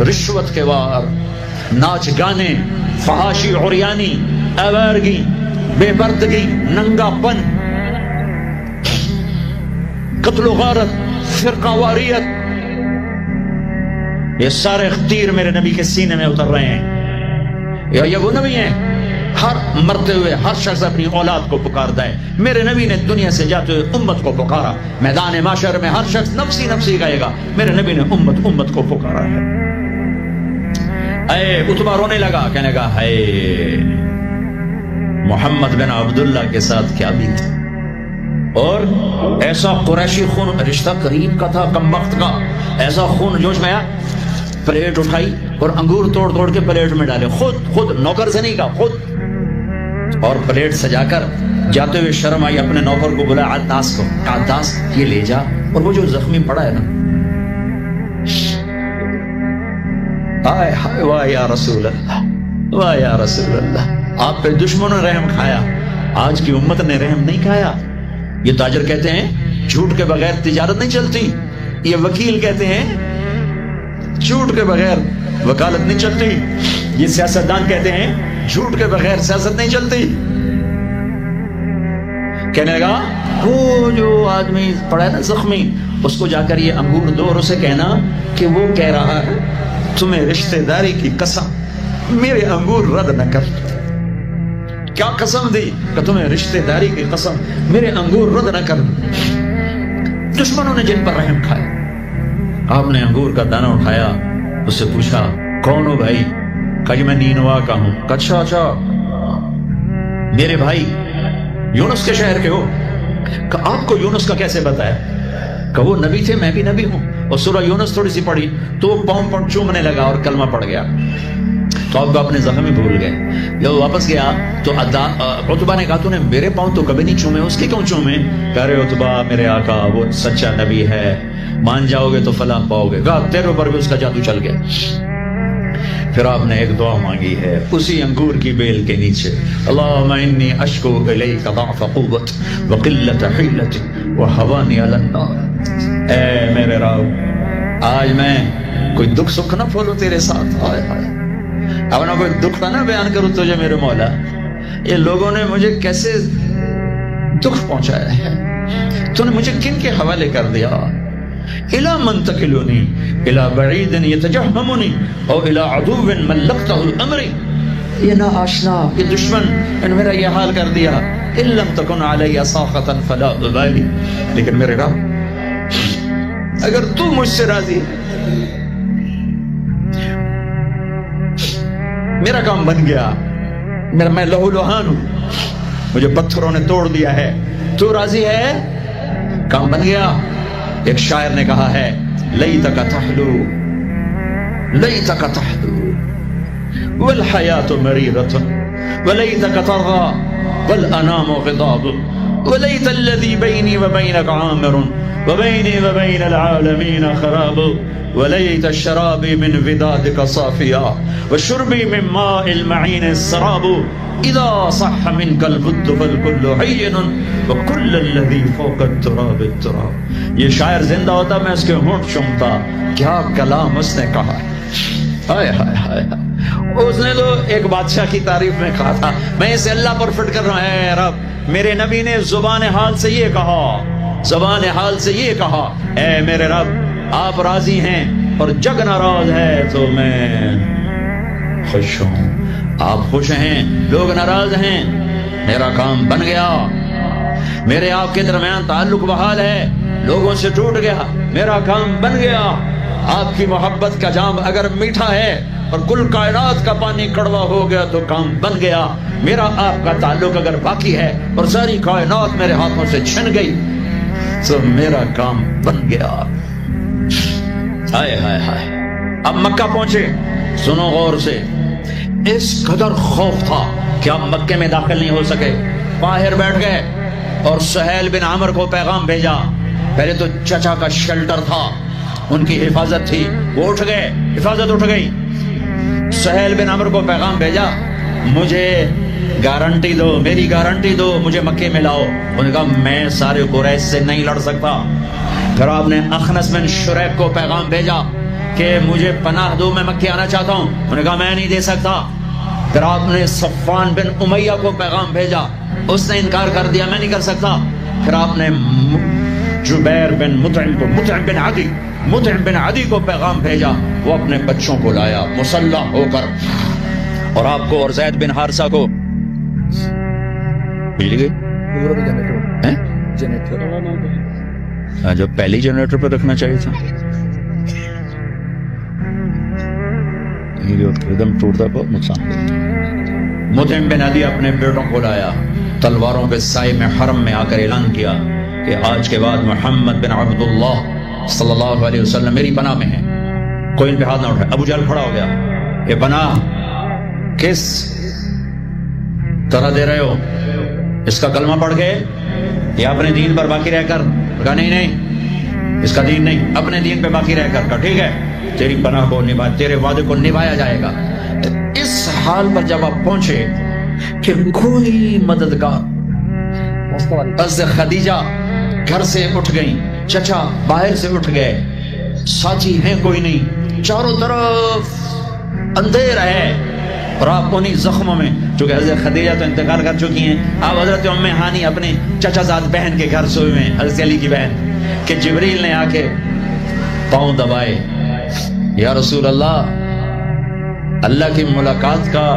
رشوت کے وار، ناچ گانے، فحاشی عریانی، آوارگی، بے پردگی، ننگا پن، قتل و غارت، فرقہ واریت، یہ سارے تیر میرے نبی کے سینے میں اتر رہے ہیں۔ یہ وہ نبی ہیں ہر مرتے ہوئے ہر شخص اپنی اولاد کو پکارتا ہے۔ میرے نبی نے دنیا سے جاتے ہوئے امت کو پکارا، میدان معاشر میں ہر شخص نفسی نفسی کہے گا، میرے نبی نے امت کو پکارا ہے۔ اے عتبہ رونے لگا، کہنے لگا ہے محمد بن عبداللہ کے ساتھ کیا بیت، اور ایسا قریشی خون، رشتہ قریب کا تھا کم وقت کا، ایسا خون جوش میں آیا، پلیٹ اٹھائی اور انگور توڑ توڑ کے پلیٹ میں ڈالے، خود نوکر سے نہیں کہا، خود، اور پلیٹ سجا کر جاتے ہوئے شرم آئی، اپنے نوکر کو بولا عداس کو، عداس یہ لے جا، اور وہ جو زخمی پڑا ہے نا، آئے ہائے واہ یا رسول اللہ، واہ یا رسول اللہ، آپ پہ دشمنوں نے رحم کھایا، آج کی امت نے رحم نہیں کھایا۔ یہ تاجر کہتے ہیں جھوٹ کے بغیر تجارت نہیں چلتی، یہ وکیل کہتے ہیں جھوٹ کے بغیر وکالت نہیں چلتی، یہ سیاستدان کہتے ہیں جھوٹ کے بغیر سیاست نہیں چلتی۔ کہنے لگا وہ جو آدمی پڑا ہے نا زخمی، اس کو جا کر یہ انگور دو اور اسے کہنا کہ وہ کہہ رہا ہے تمہیں رشتہ داری کی قسم میرے انگور رد نہ کر۔ کیا قسم دی کہ تمہیں رشتہ داری کی قسم میرے انگور رد نہ کر۔ دشمنوں نے جن پر رحم کھایا، آپ نے انگور کا دانہ اٹھایا، اس سے پوچھا کون ہو بھائی؟ کہا میں نینوا کا ہوں۔ اچھا اچھا، میرے بھائی یونس کے شہر کے ہو؟ کہ آپ کو یونس کا کیسے بتایا؟ کہ وہ نبی تھے، میں بھی نبی ہوں، اور سورہ یونس تھوڑی سی پڑھی تو وہ پاؤں پر چومنے لگا اور کلمہ پڑ گیا، تو آپ کو اپنے زخم ہی بھول گئے۔ جب واپس گیا تو عتبہ نے کہا تو نے میرے پاؤں تو کبھی نہیں چومے، اس کے کیوں چومے؟ کہہ رہے عتبہ میرے آقا وہ سچا نبی ہے، مان جاؤ گے تو فلاح پاؤ گے۔ کہا تیرے اوپر بھی اس کا جادو چل گیا۔ پھر آپ نے ایک دعا مانگی ہے اسی انگور کی بیل کے نیچے، اللہم انی اشکو الیک ضعف قوت وقلت حیلت وہوانی علی النار۔ اے میرے رب، آج میں کوئی دکھ سکھ نہ پھولوں تیرے ساتھ، اب نہ کوئی دکھ نہ بیان کروں تجھے میرے مولا۔ یہ لوگوں نے مجھے کیسے دکھ پہنچایا ہے، تو نے مجھے کن کے حوالے کر دیا؟ الى من تکلونی الى بعید یتجہمنی او الى عدو ملکتہ الامر۔ یہ نا آشنا، یہ دشمن نے میرا یہ حال کر دیا۔ ان لم تکن علی ساخطا فلا ابالی، لیکن میرے رب اگر تو مجھ سے راضی، میرا کام بن گیا، میں لہو لہان ہوں، مجھے پتھروں نے توڑ دیا ہے، تو راضی ہے، کام بن گیا۔ ایک شاعر نے کہا ہے لیتک تحلو لیتک تحلو والحیات مریرۃ ولیتک ترغى والانام غضاب ولیت الذی بینی وبینک عامر وبینی وبین العالمین خراب وليت الشراب من ودادك صافيا وشربي من ماء المعين السراب إذا صح منك البد فالكل هين وكل الذي فوق التراب التراب۔ یہ شاعر زندہ ہوتا میں اس کے ہونٹ چومتا، کیا کلام اس نے کہا ہے، ہائے ہائے ہائے۔ اس نے تو ایک بادشاہ کی تعریف میں کہا تھا، میں اسے اللہ پر فٹ کر رہا ہوں، اے رب میرے نبی نے زبان حال سے یہ کہا، زبان حال سے یہ کہا، اے میرے رب آپ راضی ہیں اور جگ ناراض ہے تو میں خوش ہوں، آپ خوش ہیں لوگ ناراض ہیں، میرا کام بن گیا، میرے آپ کے درمیان تعلق بحال ہے، لوگوں سے ٹوٹ گیا، میرا کام بن گیا۔ آپ کی محبت کا جام اگر میٹھا ہے اور کل کائنات کا پانی کڑوا ہو گیا تو کام بن گیا۔ میرا آپ کا تعلق اگر باقی ہے اور ساری کائنات میرے ہاتھوں سے چھن گئی تو میرا کام بن گیا۔ ہائے ہائے ہائے۔ اب مکہ پہنچے، سنو غور سے، اس قدر خوف تھا کہ اب مکے میں داخل نہیں ہو سکے، باہر بیٹھ گئے اور سہیل بن عامر کو پیغام بھیجا۔ پہلے تو چچا کا شیلٹر تھا، ان کی حفاظت تھی، وہ اٹھ گئے، حفاظت اٹھ گئی۔ سہیل بن عامر کو پیغام بھیجا، مجھے گارنٹی دو، میری گارنٹی دو، مجھے مکے میں لاؤ۔ انہوں نے کہا میں سارے قریش سے نہیں لڑ سکتا۔ پھر آپ نے اخنس بن شریح کو پیغام بھیجا، کہ مجھے پناہ دو، میں مکے آنا چاہتا ہوں. انہوں نے کہا میں نہیں دے سکتا. پھر آپ نے صفوان بن امیہ کو پیغام بھیجا، اس نے انکار کر دیا، میں نہیں کر سکتا. پھر آپ نے جبیر بن مطعم بن عدی کو پیغام بھیجا، وہ اپنے بچوں کو لایا مسلح ہو کر، اور آپ کو اور زید بن حارثہ کو بجلی گئی جو پہلی جنریٹر پہ رکھنا چاہیے تھا، ایک دم ٹوٹتا بہت نقصان. مطعم بن عدی اپنے بیٹوں کو لایا، تلواروں کے سائے میں حرم میں آ کر اعلان کیا کہ آج کے بعد محمد بن عبداللہ صلی اللہ علیہ وسلم میری پناہ میں ہے، کوئی ان پہ ہاتھ نہ اٹھائے. ابو جہل کھڑا ہو گیا، یہ پناہ کس طرح دے رہے ہو؟ اس کا کلمہ پڑھ کے یا اپنے دین پر باقی رہ کر؟ کہا نہیں نہیں، اس کا دین نہیں، اپنے دین پہ باقی رہ کر. کہا ٹھیک ہے، تیری پناہ کو تیرے وعدے کو نبھایا جائے گا. اس حال پر جب آپ پہنچے کہ کوئی مددگار، حضرت خدیجہ گھر سے اٹھ گئی، چچا باہر سے اٹھ گئے، ساتھی ہیں کوئی نہیں، چاروں طرف اندھیرا ہے، اور آپ انہی زخموں میں، چونکہ حضرت خدیجہ تو انتقال کر چکی ہیں، آپ حضرت ام ہانی اپنے چچا زاد بہن کے گھر سوئے ہیں، حضرت علی کی بہن، کہ جبریل نے آ کے پاؤں دبائے، یا رسول اللہ، اللہ کی ملاقات کا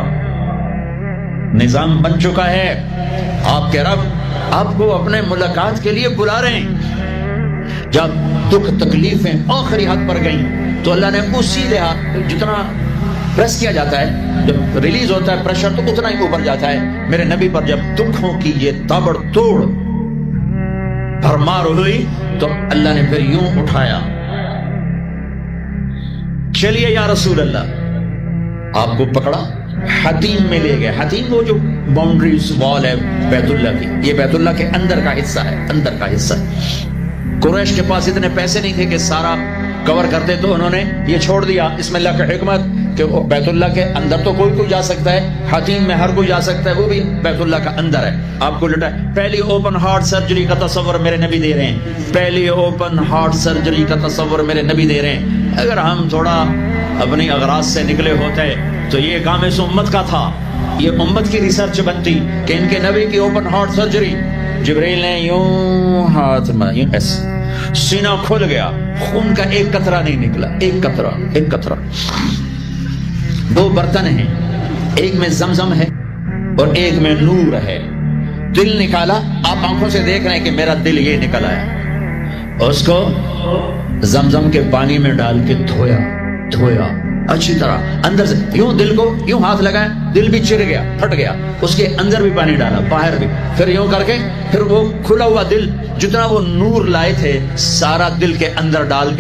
نظام بن چکا ہے، آپ کے رب آپ کو اپنے ملاقات کے لیے بلا رہے ہیں. جب دکھ تکلیفیں آخری حد پر گئیں تو اللہ نے اسی لحاظ، جتنا پریس کیا جاتا ہے، جب ریلیز ہوتا ہے پریشر تو اتنا ہی اوپر جاتا ہے. میرے نبی پر جب دکھوں کی یہ تابڑ توڑ بھرمار ہوئی تو اللہ نے پھر یوں اٹھایا، چلیے یا رسول اللہ، آپ کو پکڑا، حتیم میں لے گئے. حتیم وہ جو باؤنڈریز وال ہے بیت اللہ کی، یہ بیت اللہ کے اندر کا حصہ ہے، اندر کا حصہ ہے. قریش کے پاس اتنے پیسے نہیں تھے کہ سارا کور کرتے، تو انہوں نے یہ چھوڑ دیا. اس میں اللہ کی حکمت کہ بیت اللہ کے اندر تو کوئی جا سکتا ہے، حتیم میں ہر کوئی جا سکتا ہے، وہ بھی بیت اللہ کا اندر ہے. آپ کو لٹا پہلی اوپن ہارٹ سرجری کا تصور میرے نبی دے رہے ہیں، پہلی اوپن ہارٹ سرجری کا تصور میرے نبی دے رہے ہیں. اگر ہم تھوڑا اپنی اغراض سے نکلے ہوتے تو یہ کام اس امت کا تھا، یہ امت کی ریسرچ بنتی کہ ان کے نبی کی اوپن ہارٹ سرجری. جبریل نے یوں ہاتھ میں سینہ کھل گیا، خون کا ایک قطرہ نہیں نکلا، ایک قطرہ. دو برتن ہیں، ایک میں زمزم ہے اور ایک میں نور ہے. دل نکالا، آپ آنکھوں سے دیکھ رہے ہیں کہ میرا دل یہ نکل آیا. اس کو زمزم کے پانی میں ڈال کے دھویا اچھی طرح، اندر سے یوں دل کو یوں ہاتھ لگایا، دل بھی چر گیا، پھٹ گیا، اس کے اندر بھی پانی ڈالا، باہر بھی، پھر یوں کر کے پھر وہ کھلا ہوا دل، جتنا وہ نور لائے تھے سارا دل کے اندر ڈال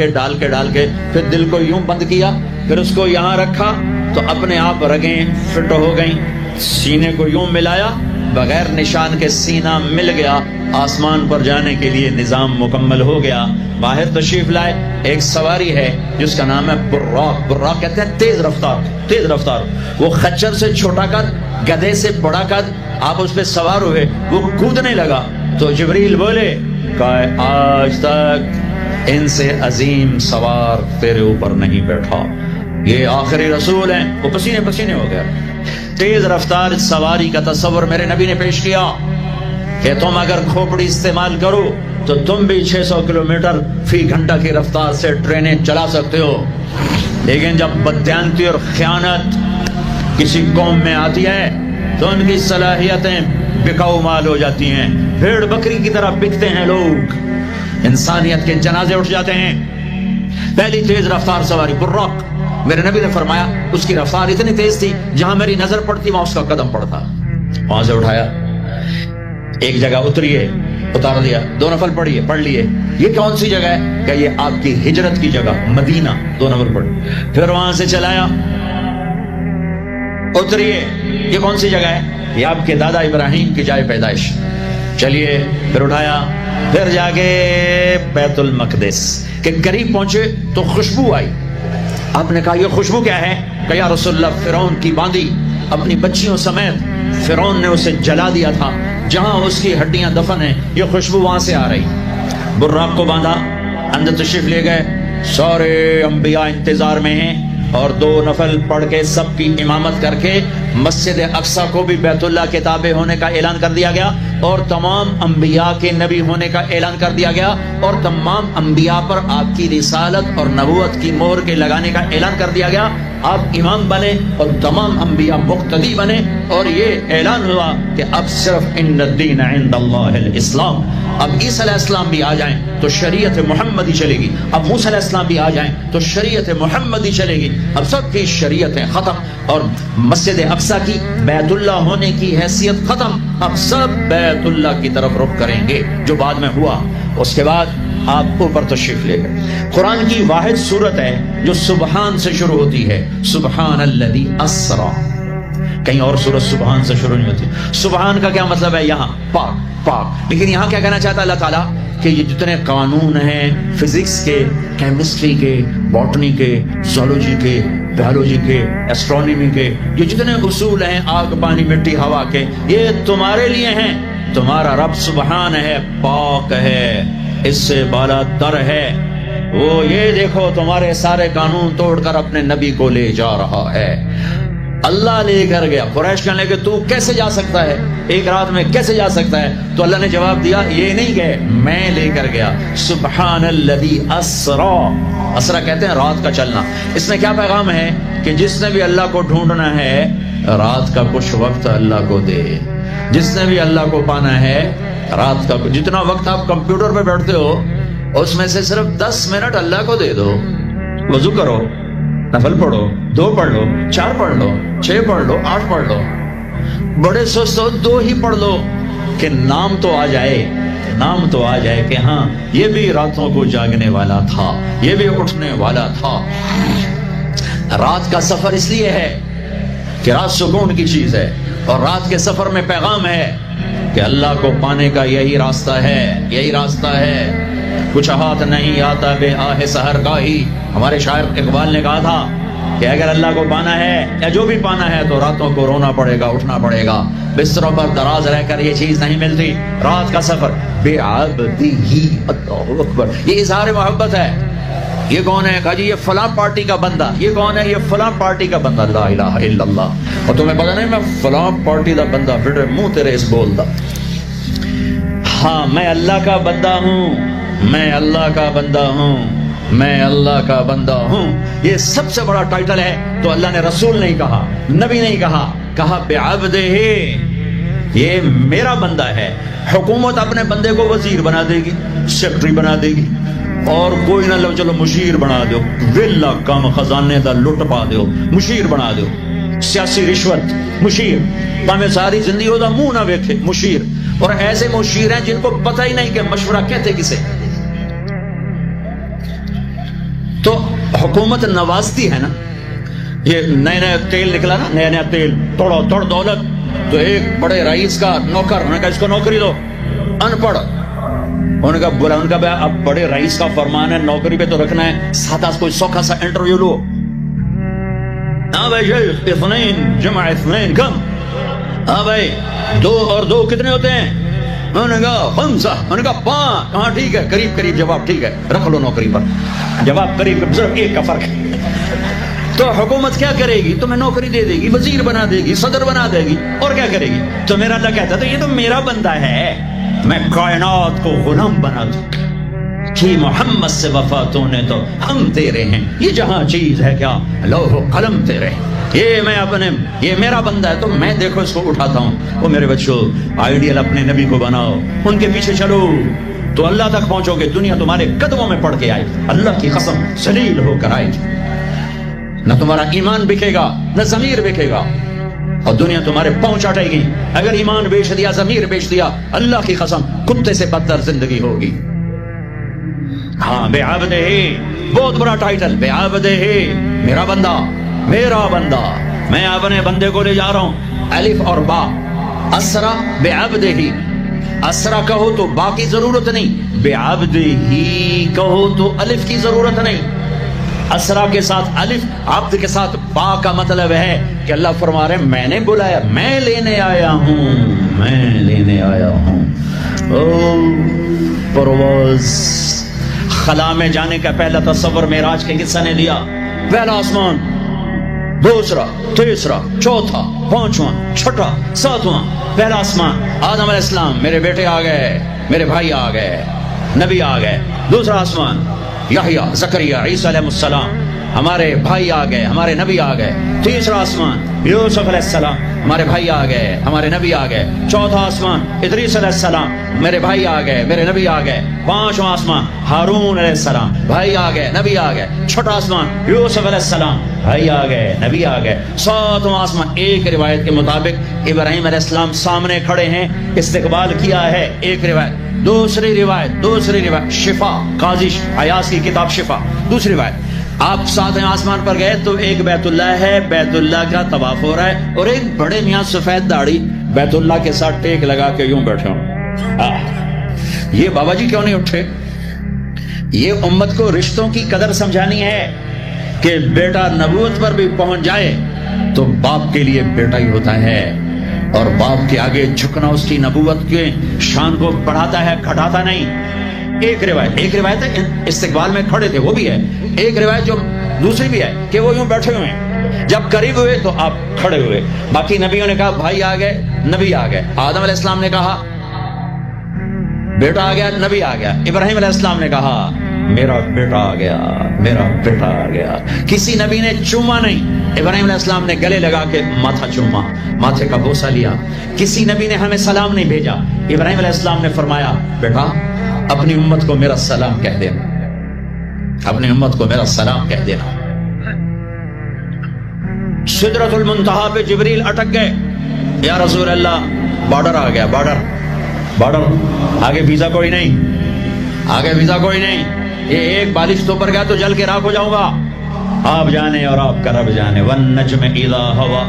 کے پھر دل کو یوں بند کیا، پھر اس کو یہاں رکھا تو اپنے آپ رگیں فٹ ہو گئیں. سینے کو یوں ملایا، بغیر نشان کے سینہ مل گیا، آسمان پر جانے کے لیے نظام مکمل ہو گیا. باہر تشریف لائے، ایک سواری ہے جس کا نام ہے براق کہتے ہیں تیز رفتار. وہ خچر سے چھوٹا قد، گدھے سے بڑا قد، آپ اس پہ سوار ہوئے، وہ کودنے لگا تو جبریل بولے کہ آج تک ان سے عظیم سوار تیرے اوپر نہیں بیٹھا، یہ آخری رسول ہیں. وہ پسینے ہو گیا. تیز رفتار سواری کا تصور میرے نبی نے پیش کیا کہ تم اگر کھوپڑی استعمال کرو تو تم بھی 600 کلومیٹر فی گھنٹہ کی رفتار سے ٹرینیں چلا سکتے ہو. لیکن جب بددیانتی اور خیانت کسی قوم میں آتی ہے تو ان کی صلاحیتیں بکاؤ مال ہو جاتی ہیں، بھیڑ بکری کی طرح بکتے ہیں لوگ، انسانیت کے جنازے اٹھ جاتے ہیں. پہلی تیز رفتار سواری براق، میرے نبی نے فرمایا اس کی رفتار اتنی تیز تھی جہاں میری نظر پڑتی وہاں اس کا قدم پڑتا. وہاں سے اٹھایا، ایک جگہ اتریے، اتار دیا، 2 نفل پڑھ لیے. یہ کون سی جگہ ہے؟ کہ یہ آپ کی ہجرت کی جگہ مدینہ، 2 نفل پڑھ. پھر وہاں سے چلایا، اتریے، یہ کون سی جگہ ہے؟ یہ آپ کے دادا ابراہیم کی جائے پیدائش. چلیے، پھر اٹھایا، پھر جا کے بیت المقدس کے قریب پہنچے تو خوشبو آئی. آپ نے کہا یہ خوشبو کیا ہے؟ کہ یا رسول اللہ، فرعون کی باندی اپنی بچیوں سمیت فرعون نے اسے جلا دیا تھا، جہاں اس کی ہڈیاں دفن ہیں، یہ خوشبو وہاں سے آ رہی. براق کو باندھا، اندر تشریف لے گئے، سارے انبیاء انتظار میں ہیں، اور 2 نفل پڑھ کے سب کی امامت کر کے مسجد اقصی کو بھی بیت اللہ کے تابع ہونے کا اعلان کر دیا گیا، اور تمام انبیاء کے نبی ہونے کا اعلان کر دیا گیا، اور تمام انبیاء پر آپ کی رسالت اور نبوت کی مہر کے لگانے کا اعلان کر دیا گیا۔ آپ امام بنے اور تمام انبیاء مقتدی بنے، اور یہ اعلان ہوا کہ اب صرف ان الدین عند اللہ الاسلام۔ اب عیسیٰ علیہ السلام بھی آ جائیں تو شریعت محمدی چلے گی، اب موسیٰ علیہ السلام بھی آ جائیں تو شریعت محمدی چلے گی، اب سب کی شریعتیں ختم، اور مسجد اقصی کی بیت اللہ ہونے کی حیثیت ختم، اب سب بیت اللہ کی طرف رخ کریں گے، جو بعد میں ہوا۔ اس کے بعد آپ اوپر تشریف لے گئے۔ قرآن کی واحد سورت ہے جو سبحان سے شروع ہوتی ہے، سبحان الذی اسرا، کہیں اور سورت سبحان سے شروع نہیں ہوتی۔ سبحان کا کیا مطلب ہے؟ یہاں پاک پاک، لیکن یہاں کیا کہنا چاہتا ہے اللہ تعالیٰ کہ یہ جتنے قانون ہیں فزکس کے، کیمسٹری کے، باٹنی کے، زولوجی کے، بیولوجی کے، ایسٹرونومی کے، یہ جتنے اصول ہیں آگ پانی مٹی ہوا کے، یہ تمہارے لیے ہیں۔ تمہارا رب سبحان ہے، پاک ہے، اس سے بالا تر ہے، وہ یہ دیکھو تمہارے سارے قانون توڑ کر اپنے نبی کو لے جا رہا ہے۔ اللہ لے کر گیا۔ قریش کہنے لگے تو کیسے جا سکتا ہے، ایک رات میں کیسے جا سکتا ہے؟ تو اللہ نے جواب دیا یہ نہیں گئے، میں لے کر گیا۔ سبحان الذی اسرا، اسرا کہتے ہیں رات کا چلنا۔ اس میں کیا پیغام ہے کہ جس نے بھی اللہ کو ڈھونڈنا ہے رات کا کچھ وقت اللہ کو دے، جس نے بھی اللہ کو پانا ہے رات کا جتنا وقت آپ کمپیوٹر پہ بیٹھتے ہو اس میں سے صرف 10 منٹ اللہ کو دے دو۔ وضو کرو، نفل پڑھو، 2 پڑھ لو، 4 پڑھ لو، 6 پڑھ لو، 8 پڑھ لو، بڑے سست ہو 2 ہی پڑھ لو، کہ نام تو آ جائے، نام تو آ جائے کہ ہاں یہ بھی راتوں کو جاگنے والا تھا، یہ بھی اٹھنے والا تھا۔ رات کا سفر اس لیے ہے کہ رات سکون کی چیز ہے، اور رات کے سفر میں پیغام ہے کہ اللہ کو پانے کا یہی راستہ ہے، یہی راستہ ہے۔ کچھ ہاتھ نہیں آتا بے آہ سحر گاہی، ہمارے شاعر اقبال نے کہا تھا کہ اگر اللہ کو پانا ہے یا جو بھی پانا ہے تو راتوں کو رونا پڑے گا، اٹھنا پڑے گا، بستروں پر دراز رہ کر یہ چیز نہیں ملتی۔ رات کا سفر بے عابدی، اللہ اکبر، یہ اظہار محبت ہے۔ یہ کون ہے؟ کہا جی یہ فلاں پارٹی کا بندہ۔ یہ کون ہے؟ یہ فلاں پارٹی کا بندہ۔ لا الہ الا اللہ۔ اور تمہیں پتا نہیں میں فلاں پارٹی کا بندہ، پھر منہ تیرے اس بول دا، ہاں میں اللہ کا بندہ ہوں، میں اللہ کا بندہ ہوں، میں اللہ کا بندہ ہوں۔ یہ سب سے بڑا ٹائٹل ہے۔ تو اللہ نے رسول نہیں کہا، نبی نہیں کہا، کہا بعبدہ، یہ میرا بندہ ہے۔ حکومت اپنے بندے کو وزیر بنا دے گی، سیکرٹری بنا دے گی، اور کوئی نہ لو چلو مشیر بنا دو، ویلا کم خزانے دا لٹ پا دو، مشیر بنا دو، سیاسی رشوت مشیر، پامے ساری زندگی ہوتا منہ نہ ویکھے مشیر۔ اور ایسے مشیر ہیں جن کو پتہ ہی نہیں کہ مشورہ کہتے کسے۔ تو حکومت نوازتی ہے نا، یہ نئے نئے تیل نکلا نا، نیا نیا تیل، توڑو توڑ دولت، تو ایک بڑے رئیس کا نوکر، انہوں نے کہا اس کو نوکری دو، ان پڑھ، انہوں نے کہا بولا، ان کا اب بڑے رئیس کا فرمان ہے نوکری پہ تو رکھنا ہے، سادہ کوئی سوکھا سا انٹرویو لو۔ ہاں بھائی شیخ، 2 جمع 2 کم؟ ہاں بھائی 2 اور 2 کتنے ہوتے ہیں؟ انہوں نے کہا 5، انہوں نے کہا 5، ہاں ٹھیک ہے، قریب قریب جواب ٹھیک ہے، رکھ لو نوکری پر، جواب قریب صرف 1 کا فرق ہے۔ تو حکومت کیا کرے گی؟ تمہیں نوکری دے دے گی، وزیر بنا دے گی، صدر بنا دے گی، اور کیا کرے گی؟ تو میرا اللہ کہتا ہے یہ تو میرا بندہ ہے، میں کائنات کو غلام بنا دوں کہ محمد سے وفا تو نے تو ہم تیرے ہیں، یہ جہاں چیز ہے کیا لوح و قلم تیرے ہیں، یہ میں اپنے، یہ میرا بندہ ہے تو میں دیکھو اس کو اٹھاتا ہوں۔ وہ میرے بچوں آئیڈیل اپنے نبی کو بناؤ، ان کے پیچھے چلو تو اللہ تک پہنچو گے، دنیا تمہارے قدموں میں پڑ کے آئے، اللہ کی قسم ذلیل ہو کر آئے، نہ تمہارا ایمان بکے گا نہ ضمیر بکے گا، اور دنیا تمہارے پاؤں چاٹے گی۔ اگر ایمان بیچ دیا، ضمیر بیچ دیا، اللہ کی قسم کتے سے بدتر زندگی ہوگی۔ ہاں بعبدہ، بہت بڑا ٹائٹل، بعبدہ، میرا بندہ، میرا بندہ، میں اپنے بندے کو لے جا رہا ہوں۔ الف اور با، اسرا بعبدہ، اسرا کہو تو با کی ضرورت نہیں، بعبدہ کہو تو الف کی ضرورت نہیں۔ اسرا کے ساتھ الف، عبد کے ساتھ با کا مطلب ہے کہ اللہ فرما رہے میں نے بلایا، میں لینے آیا ہوں، میں لینے آیا ہوں۔ او پرواز خلا میں جانے کا پہلا تصور معراج کے کس نے دیا؟ پہلا آسمان، دوسرا، تیسرا، چوتھا، پانچواں، چھٹا، ساتواں، پہلا آسمان آدم علیہ السلام، میرے بیٹے آ گئے، میرے بھائی آ گئے، نبی آ گئے۔ دوسرا آسمان یحییٰ، زکریا، عیسیٰ علیہ السلام، ہمارے بھائی آ گئے، ہمارے نبی آ گئے۔ تیسرا آسمان یوسف علیہ السلام، ہمارے بھائی آ گئے، ہمارے نبی آ گئے۔ چوتھا آسمان ادریس علیہ السلام، میرے بھائی آ گئے، میرے نبی آ گئے۔ پانچواں آسمان ہارون علیہ السلام، بھائی آ گئے، نبی آ گئے۔ چھٹا آسمان یوسف علیہ السلام، بھائی آ گئے، نبی آ گئے۔ ساتواں آسمان، ایک روایت کے مطابق ابراہیم علیہ السلام سامنے کھڑے ہیں، استقبال کیا ہے، ایک روایت۔ دوسری روایت شفا، قاضی عیاض کی کتاب شفا۔ دوسری روایت آپ ساتویں آسمان پر گئے تو ایک بیت اللہ ہے، بیت اللہ کا طواف ہو رہا ہے، اور ایک بڑے میاں سفید داڑھی بیت اللہ کے ساتھ ٹیک لگا کے یوں بیٹھے ہوں۔ یہ بابا جی کیوں نہیں اٹھے؟ یہ امت کو رشتوں کی قدر سمجھانی ہے کہ بیٹا نبوت پر بھی پہنچ جائے تو باپ کے لیے بیٹا ہی ہوتا ہے، اور باپ کے آگے جھکنا اس کی نبوت کے شان کو بڑھاتا ہے، گھٹاتا نہیں۔ ایک روایت ہے استقبال میں کھڑے تھے، وہ بھی ہے۔ ایک روایت جو دوسری بھی ہے کہ وہ یوں بیٹھے ہوئے ہیں، جب قریب ہوئے تو آپ کھڑے ہوئے۔ باقی نبیوں نے کہا بھائی آ گئے، نبی آ گئے۔ آدم علیہ السلام نے کہا بیٹا آ گیا، نبی آ گیا۔ ابراہیم علیہ السلام نے کہا میرا بیٹا آ گیا، میرا بیٹا آ گیا۔ کسی نبی نے چوما نہیں، ابراہیم علیہ السلام نے گلے لگا کے ماتھا چوما، ماتھے کا بوسہ لیا۔ کسی نبی نے ہمیں سلام نہیں بھیجا، ابراہیم علیہ السلام نے فرمایا بیٹا اپنی امت کو میرا سلام کہہ دینا، اپنی امت کو میرا سلام کہہ دینا۔ سدرۃ المنتہا پہ جبریل اٹک گئے، یا رسول اللہ بارڈر آ گیا، بارڈر، آگے ویزا کوئی نہیں، آگے ویزا کوئی نہیں، یہ ایک بالش تو پر گیا تو جل کے راکھ ہو جاؤں گا۔ آپ جانے اور آپ کا رب جانے۔ والنجم اذا ہوا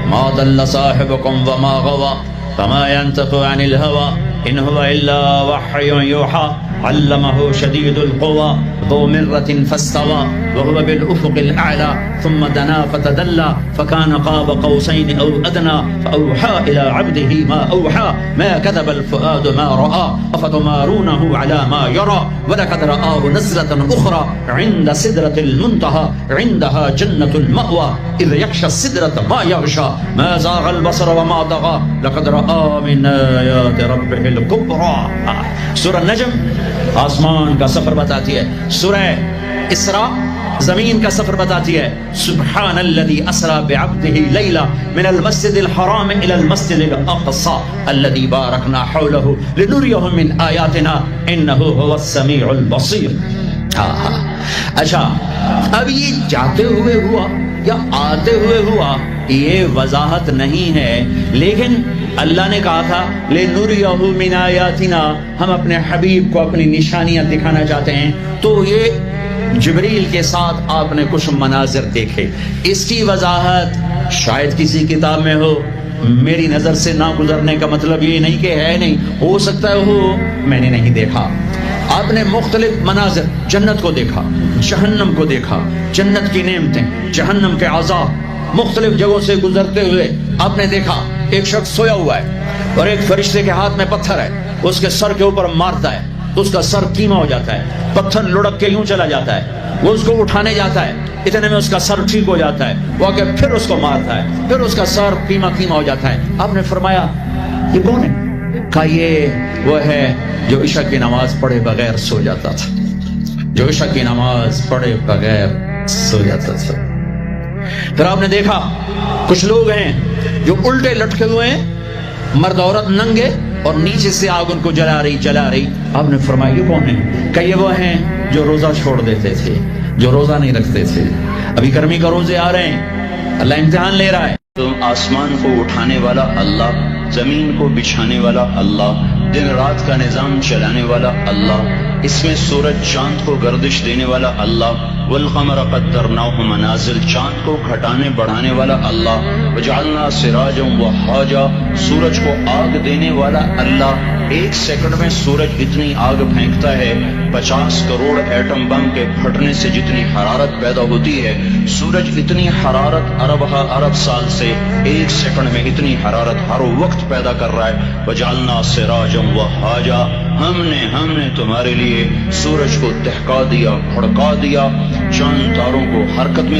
ما ضل صاحبکم وما غوا وما ينطق عن الهوى ان هو الا وحی یوحى علمه شدید القوى ذو مرة فاستوى وهو بالافق الاعلى ثم دنا فتدلى فكان قاب قوسين او ادنى فاوحى الى عبده ما اوحى ما كذب الفؤاد ما راى افتمارونه على ما يرى ولقد رآه نزلة اخرى عند سدرة المنتهى عندها جنة المأوى اذ يغشى السدرة ما يغشى ما زاغ البصر وما طغى لقد رآ من آيات ربه الكبرى۔ سورہ نجم آسمان کا سفر بتاتی ہے، سورہ اسراء زمین کا سفر بتاتی ہے۔ سبحان الذي اسرا بعبده لیلا من المسجد الحرام الى المسجد الاقصى الذي باركنا حوله لنريه من آیاتنا انه هو السمیع البصیر۔ اچھا اب یہ جاتے ہوئے ہوا یا آتے ہوئے ہوا یہ وضاحت نہیں ہے، لیکن اللہ نے کہا تھا لِنُرِيَهُ مِنْ آیاتنا، ہم اپنے حبیب کو اپنی نشانیاں دکھانا چاہتے ہیں۔ تو یہ جبریل کے ساتھ آپ نے کچھ مناظر دیکھے، اس کی وضاحت شاید کسی کتاب میں ہو، میری نظر سے نہ گزرنے کا مطلب یہ نہیں کہ ہے نہیں، ہو سکتا ہے ہو، میں نے نہیں دیکھا۔ آپ نے مختلف مناظر، جنت کو دیکھا، جہنم کو دیکھا، جنت کی نعمتیں، جہنم کے عذاب، مختلف جگہوں سے گزرتے ہوئے آپ نے دیکھا ایک شخص سویا ہوا ہے اور ایک فرشتے کے ہاتھ میں پتھر ہے، اس کے سر کے اوپر مارتا ہے تو اس کا سر کیما ہو جاتا ہے، پتھر لڑک کے یوں چلا جاتا ہے، وہ اس کو اٹھانے جاتا ہے، اتنے میں اس کا سر ٹھیک ہو جاتا ہے، وہ آگے پھر اس کو مارتا ہے، پھر اس کا سر کیما ہو جاتا ہے۔ آپ نے فرمایا یہ کون ہے؟ کہا یہ وہ ہے جو عشاء کی نماز پڑھے بغیر سو جاتا تھا، جو عشاء کی نماز پڑھے بغیر سو جاتا تھا۔ پھر آپ نے دیکھا کچھ لوگ ہیں جو الٹے لٹکے ہوئے ہیں، مرد عورت ننگے، اور نیچے سے آگ ان کو جلا رہی۔ آپ نے فرمایا یہ کون ہے؟ کہ یہ وہ ہیں جو روزہ چھوڑ دیتے تھے، جو روزہ نہیں رکھتے تھے۔ ابھی گرمی کا روزے آ رہے ہیں، اللہ امتحان لے رہا ہے۔ تو آسمان کو اٹھانے والا اللہ، زمین کو بچھانے والا اللہ، دن رات کا نظام چلانے والا اللہ، اس میں سورج چاند کو گردش دینے والا اللہ، والقمر قدرناہ منازل، چاند کو گھٹانے بڑھانے والا اللہ، وجعلنا سراجا وہاجا، سورج کو آگ دینے والا اللہ۔ ایک سیکنڈ میں سورج اتنی آگ پھینکتا ہے، 50 کروڑ ایٹم بم کے پھٹنے سے جتنی حرارت پیدا ہوتی ہے، سورج اتنی حرارت ارب سال سے ایک سیکنڈ میں اتنی حرارت ہر وقت پیدا کر رہا ہے۔ وجعلنا سراجا وہاجا، ہم نے تمہارے لیے سورج کو دہکا دیا، بھڑکا دیا، چاند تاروں کو حرکت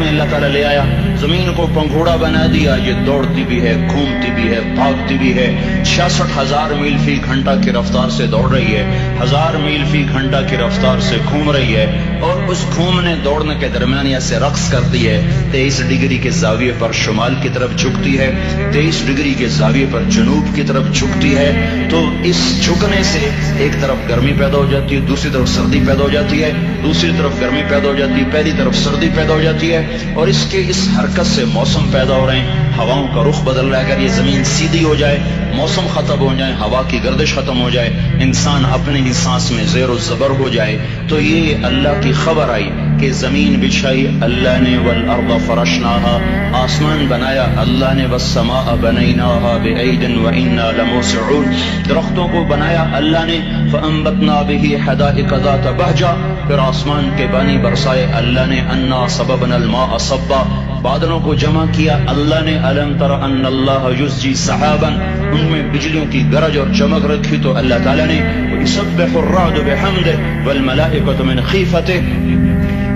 میں اللہ تعالیٰ لے آیا، زمین کو پنگھوڑا بنا دیا، یہ دوڑتی بھی ہے، گھومتی بھی ہے، بھاگتی بھی ہے، 66,000 میل فی گھنٹہ کی رفتار سے دوڑ رہی ہے، 1000 میل فی گھنٹہ کی رفتار سے گھوم رہی ہے، اور اس گھومنے دوڑنے کے درمیان ایسے رقص کرتی ہے، 23 ڈگری کے زاویے پر شمال کی طرف جھکتی ہے، 23 ڈگری کے زاویے پر جنوب کی طرف جھکتی ہے، تو اس جھکنے سے ایک طرف گرمی پیدا ہو جاتی ہے، دوسری طرف سردی پیدا ہو جاتی ہے، دوسری طرف گرمی پیدا ہو جاتی ہے، پہلی طرف سردی پیدا ہو جاتی ہے، اور اس حرکت سے موسم پیدا ہو رہے ہیں، ہواؤں کا رخ بدل رہا ہے۔ اگر یہ زمین سیدھی ہو جائے، موسم ختم ہو جائے، ہوا کی گردش ختم ہو جائے، انسان اپنے ہی سانس میں زیر و زبر ہو جائے، تو یہ اللہ کی خبر آئی کہ زمین بچھائی اللہ نے، والارض فرشناہا، آسمان بنایا اللہ نے، والسماء بنیناہا بأید وإنا لموسعون، درختوں کو بنایا اللہ نے، فأنبتنا به حدائق ذات بہجہ، پھر آسمان کے پانی برسائے اللہ نے، انا صببنا الماء صبا، بادلوں کو جمع کیا اللہ نے، الم تر ان اللہ یزجی سحابا، ان میں بجلیوں کی گرج اور چمک رکھی تو اللہ تعالیٰ نے، یسبح الرعد بحمدہ والملائکۃ من خیفتہ،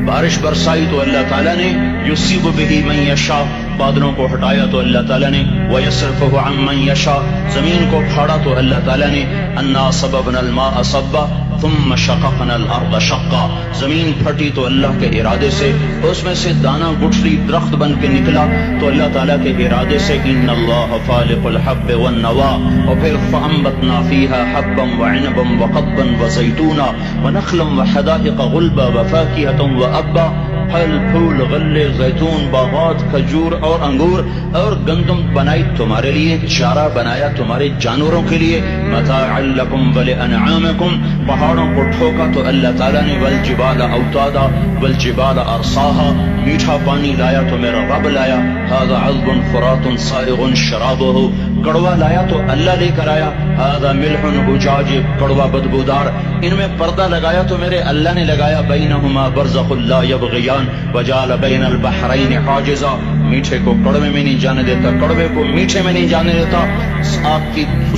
بارش برسائی تو اللہ تعالیٰ نے، یصیب به من یشاء، بادلوں کو ہٹایا تو اللہ تعالیٰ نے، وَيَصْرِفُهُ عَمَّن يَشَاءُ، زمین کو پھاڑا تو اللہ تعالیٰ نے، اَنَّا صَبَبْنَا الْمَاءَ صَبًّا ثُمَّ شَقَقْنَا الْأَرْضَ شَقًّا، زمین پھٹی تو اللہ کے ارادے سے، اس میں سے دانہ گٹھلی درخت بن کے نکلا تو اللہ تعالیٰ کے ارادے سے، إِنَّ اللَّهَ فَالِقُ الْحَبِّ وَالنَّوَىٰ، اور پھر فَأَنبَتْنَا فِيهَا حَبًّا وَعِنَبًا وَقَضْبًا وَزَيْتُونًا وَنَخْلًا وَحَدَائِقَ غُلْبًا وَفَاكِهَةً وَأَبًّا، پھل پھول غلے زیتون باغات کھجور اور انگور اور گندم بنائی تمہارے لیے، چارہ بنایا تمہارے جانوروں کے لیے، متاعا لکم ولانعامکم، پہاڑوں کو ٹھوکا تو اللہ تعالیٰ نے، والجبال اوتادا والجبال ارساہا، میٹھا پانی لایا تو میرا رب لایا، ھذا عذب فرات سائغ شرابہ، کڑوا لایا تو اللہ لے کر آیا، ھذا ملح اجاج، کڑوا بدبودار، ان میں پردہ لگایا تو میرے اللہ نے لگایا، بینہما برزخ لا یبغیان وجعل بین البحرین حاجزا، میٹھے کو کڑوے میں نہیں جانے دیتا، کڑوے کو میٹھے میں نہیں جانے دیتا،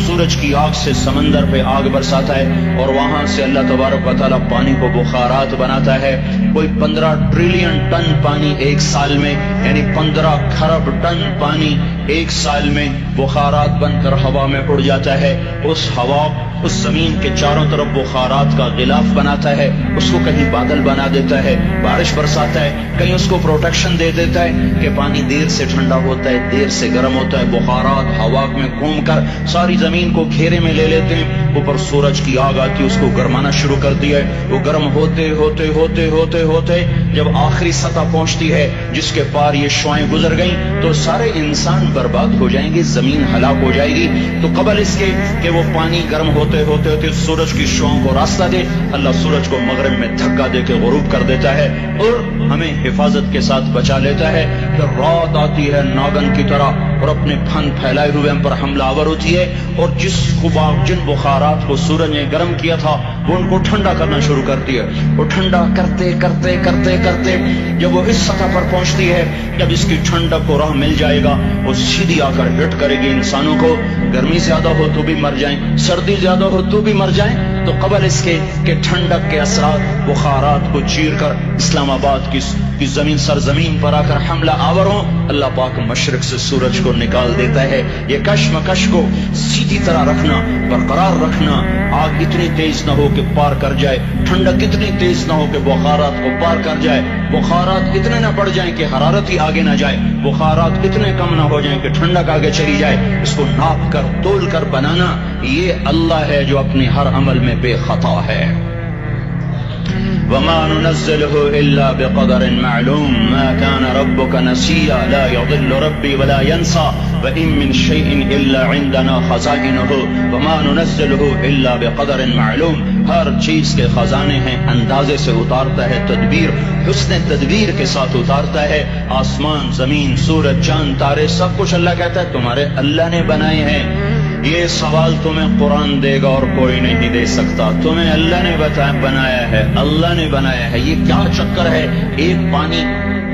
سورج کی آگ سے سمندر پہ آگ برساتا ہے، اور وہاں سے اللہ تبارک و تعالیٰ پانی کو بخارات بناتا ہے، کوئی 15 ٹریلین ٹن پانی ایک سال میں، یعنی 15 کھرب ٹن پانی ایک سال میں بخارات بن کر ہوا میں اڑ جاتا ہے، اس ہوا اس زمین کے چاروں طرف بخارات کا غلاف بناتا ہے، اس کو کہیں بادل بنا دیتا ہے، بارش برساتا ہے، کہیں اس کو پروٹیکشن دے دیتا ہے کہ پانی دیر سے ٹھنڈا ہوتا ہے، دیر سے گرم ہوتا ہے، بخارات ہوا میں گھوم کر ساری زمین کو گھیرے میں لے لیتے ہیں، اوپر سورج کی آگ آتی ہے، اس کو گرمانا شروع کر دیا ہے، وہ گرم ہوتے ہوتے ہوتے ہوتے ہوتے جب آخری سطح پہنچتی ہے جس کے پار یہ شعائیں گزر گئیں تو سارے انسان برباد ہو جائیں گے، زمین ہلاک ہو جائے گی، تو قبل اس کے کہ وہ پانی گرم ہوتے ہوتے ہوتے سورج کی شعاؤں کو راستہ دے، اللہ سورج کو مغرب میں دھکا دے کے غروب کر دیتا ہے اور ہمیں حفاظت کے ساتھ بچا لیتا ہے، پھر رات آتی ہے ناگن کی طرح اور اپنے پھن پھیلائے ہوئے ہم پر حملہ آور ہوتی ہے، اور جن بخارات کو سورج نے گرم کیا تھا وہ ان کو ٹھنڈا کرنا شروع کرتی ہے، وہ ٹھنڈا کرتے کرتے کرتے کرتے جب وہ اس سطح پر پہنچتی ہے، جب اس کی ٹھنڈک کو راہ مل جائے گا وہ سیدھی آ کر ہٹ کرے گی انسانوں کو، گرمی زیادہ ہو تو بھی مر جائیں، سردی زیادہ ہو تو بھی مر جائیں، تو قبل اس کے کہ ٹھنڈک کے اثرات بخارات کو چیر کر اسلام آباد کی زمین سرزمین پر آ کر حملہ آور ہوں، اللہ پاک مشرق سے سورج کو نکال دیتا ہے۔ یہ کشمکش کو سیدھی طرح رکھنا، برقرار رکھنا، آگ اتنی تیز نہ ہو کہ پار کر جائے، ٹھنڈک اتنی تیز نہ ہو کہ بخارات کو پار کر جائے، بخارات اتنے نہ بڑھ جائیں کہ حرارت ہی آگے نہ جائے، بخارات اتنے کم نہ ہو جائیں کہ ٹھنڈک آگے چلی جائے، اس کو ناپ کر تول کر بنانا، یہ اللہ ہے جو اپنے ہر عمل میں بے خطا ہے۔ وما ننزله إلا بقدر معلوم ما كان ربك نسيا لا يضل ربي ولا ينسى وإن من شيء إلا عندنا خزائنه وما ننزله إلا بقدر معلوم، ہر چیز کے خزانے ہیں، اندازے سے اتارتا ہے، تدبیر حسن تدبیر کے ساتھ اتارتا ہے، آسمان زمین سورج چاند تارے سب کچھ اللہ کہتا ہے تمہارے اللہ نے بنائے ہیں، یہ سوال تمہیں قرآن دے گا اور کوئی نہیں دے سکتا، تمہیں اللہ نے بنایا ہے، اللہ نے بنایا ہے، یہ کیا چکر ہے، ایک پانی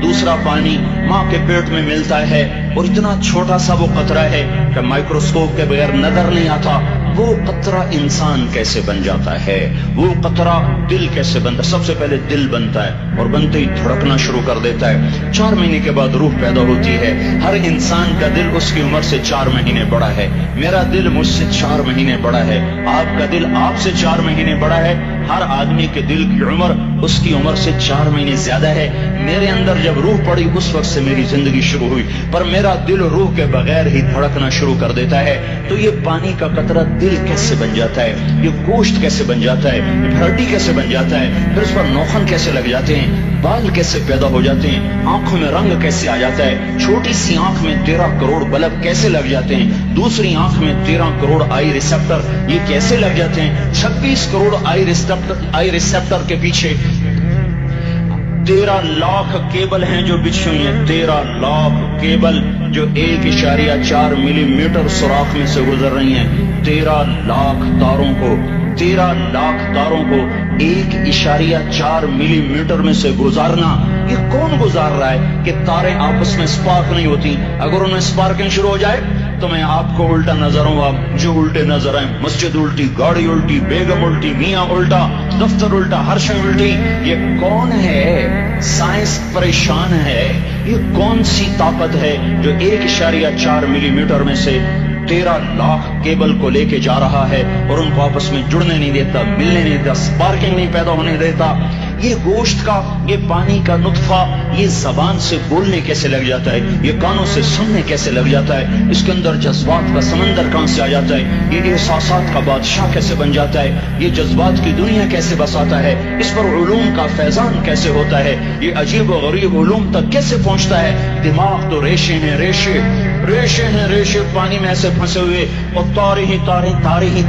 دوسرا پانی ماں کے پیٹ میں ملتا ہے اور اتنا چھوٹا سا وہ قطرہ ہے کہ مائکروسکوپ کے بغیر نظر نہیں آتا، وہ قطرہ انسان کیسے بن جاتا ہے، وہ قطرہ دل کیسے بنتا ہے۔ سب سے پہلے دل بنتا ہے اور بنتے ہی دھڑکنا شروع کر دیتا ہے۔ 4 مہینے کے بعد روح پیدا ہوتی ہے۔ ہر انسان کا دل اس کی عمر سے 4 مہینے بڑا ہے۔ میرا دل مجھ سے 4 مہینے بڑا ہے، آپ کا دل آپ سے 4 مہینے بڑا ہے۔ ہر آدمی کے دل کی عمر اس کی عمر سے 4 مہینے زیادہ ہے۔ میرے اندر جب روح پڑی اس وقت سے میری زندگی شروع ہوئی، پر میرا دل روح کے بغیر ہی دھڑکنا شروع کر دیتا ہے۔ تو یہ پانی کا قطرہ دل کیسے بن جاتا ہے، یہ گوشت کیسے بن جاتا ہے، ہڈی کیسے بن جاتا ہے، پھر اس پر نوخن کیسے لگ جاتے ہیں، بال کیسے پیدا ہو جاتے ہیں، آنکھوں میں رنگ کیسے آ جاتا ہے، چھوٹی سی آنکھ میں 13 کروڑ بلب کیسے لگ جاتے ہیں، دوسری آنکھ میں 13 کروڑ آئی ریسپٹر یہ کیسے لگ جاتے ہیں، 26 کروڑ آئی ریسپٹر کے پیچھے 13 لاکھ کیبل ہیں جو بچھی ہوئی ہیں، 13 لاکھ کیبل جو 1.4 ملی میٹر سوراخ میں سے گزر رہی ہیں۔ 13 لاکھ تاروں کو 1.4 ملی میٹر میں سے گزارنا، یہ کون گزار رہا ہے کہ تاریں آپس میں سپارک نہیں ہوتی؟ اگر ان میں سپارکنگ شروع ہو جائے تو میں آپ کو الٹا نظر ہوں، آپ جو الٹے نظر آئیں، مسجد الٹی، گاڑی الٹی، بیگم الٹی، میاں الٹا، دفتر الٹا، ہر شے الٹی۔ یہ کون ہے؟ سائنس پریشان ہے۔ یہ کون سی طاقت ہے جو 1.4 ملی میٹر میں سے 13 لاکھ کیبل کو لے کے جا رہا ہے اور ان کو آپس میں جڑنے نہیں دیتا، ملنے نہیں دیتا، سپارکنگ نہیں پیدا ہونے دیتا؟ یہ گوشت کا، یہ پانی کا نطفہ، یہ زبان سے بولنے کیسے لگ جاتا ہے، یہ کانوں سے سننے کیسے لگ جاتا ہے، اس کے اندر جذبات کا سمندر کہاں سے آ جاتا ہے، یہ احساسات کا بادشاہ کیسے بن جاتا ہے، یہ جذبات کی دنیا کیسے بساتا ہے، اس پر علوم کا فیضان کیسے ہوتا ہے، یہ عجیب و غریب علوم تک کیسے پہنچتا ہے۔ دماغ تو ریشے ہیں، ریشے ہیں، ریشے پانی میں ایسے پھنسے ہوئے، اور تارے ہی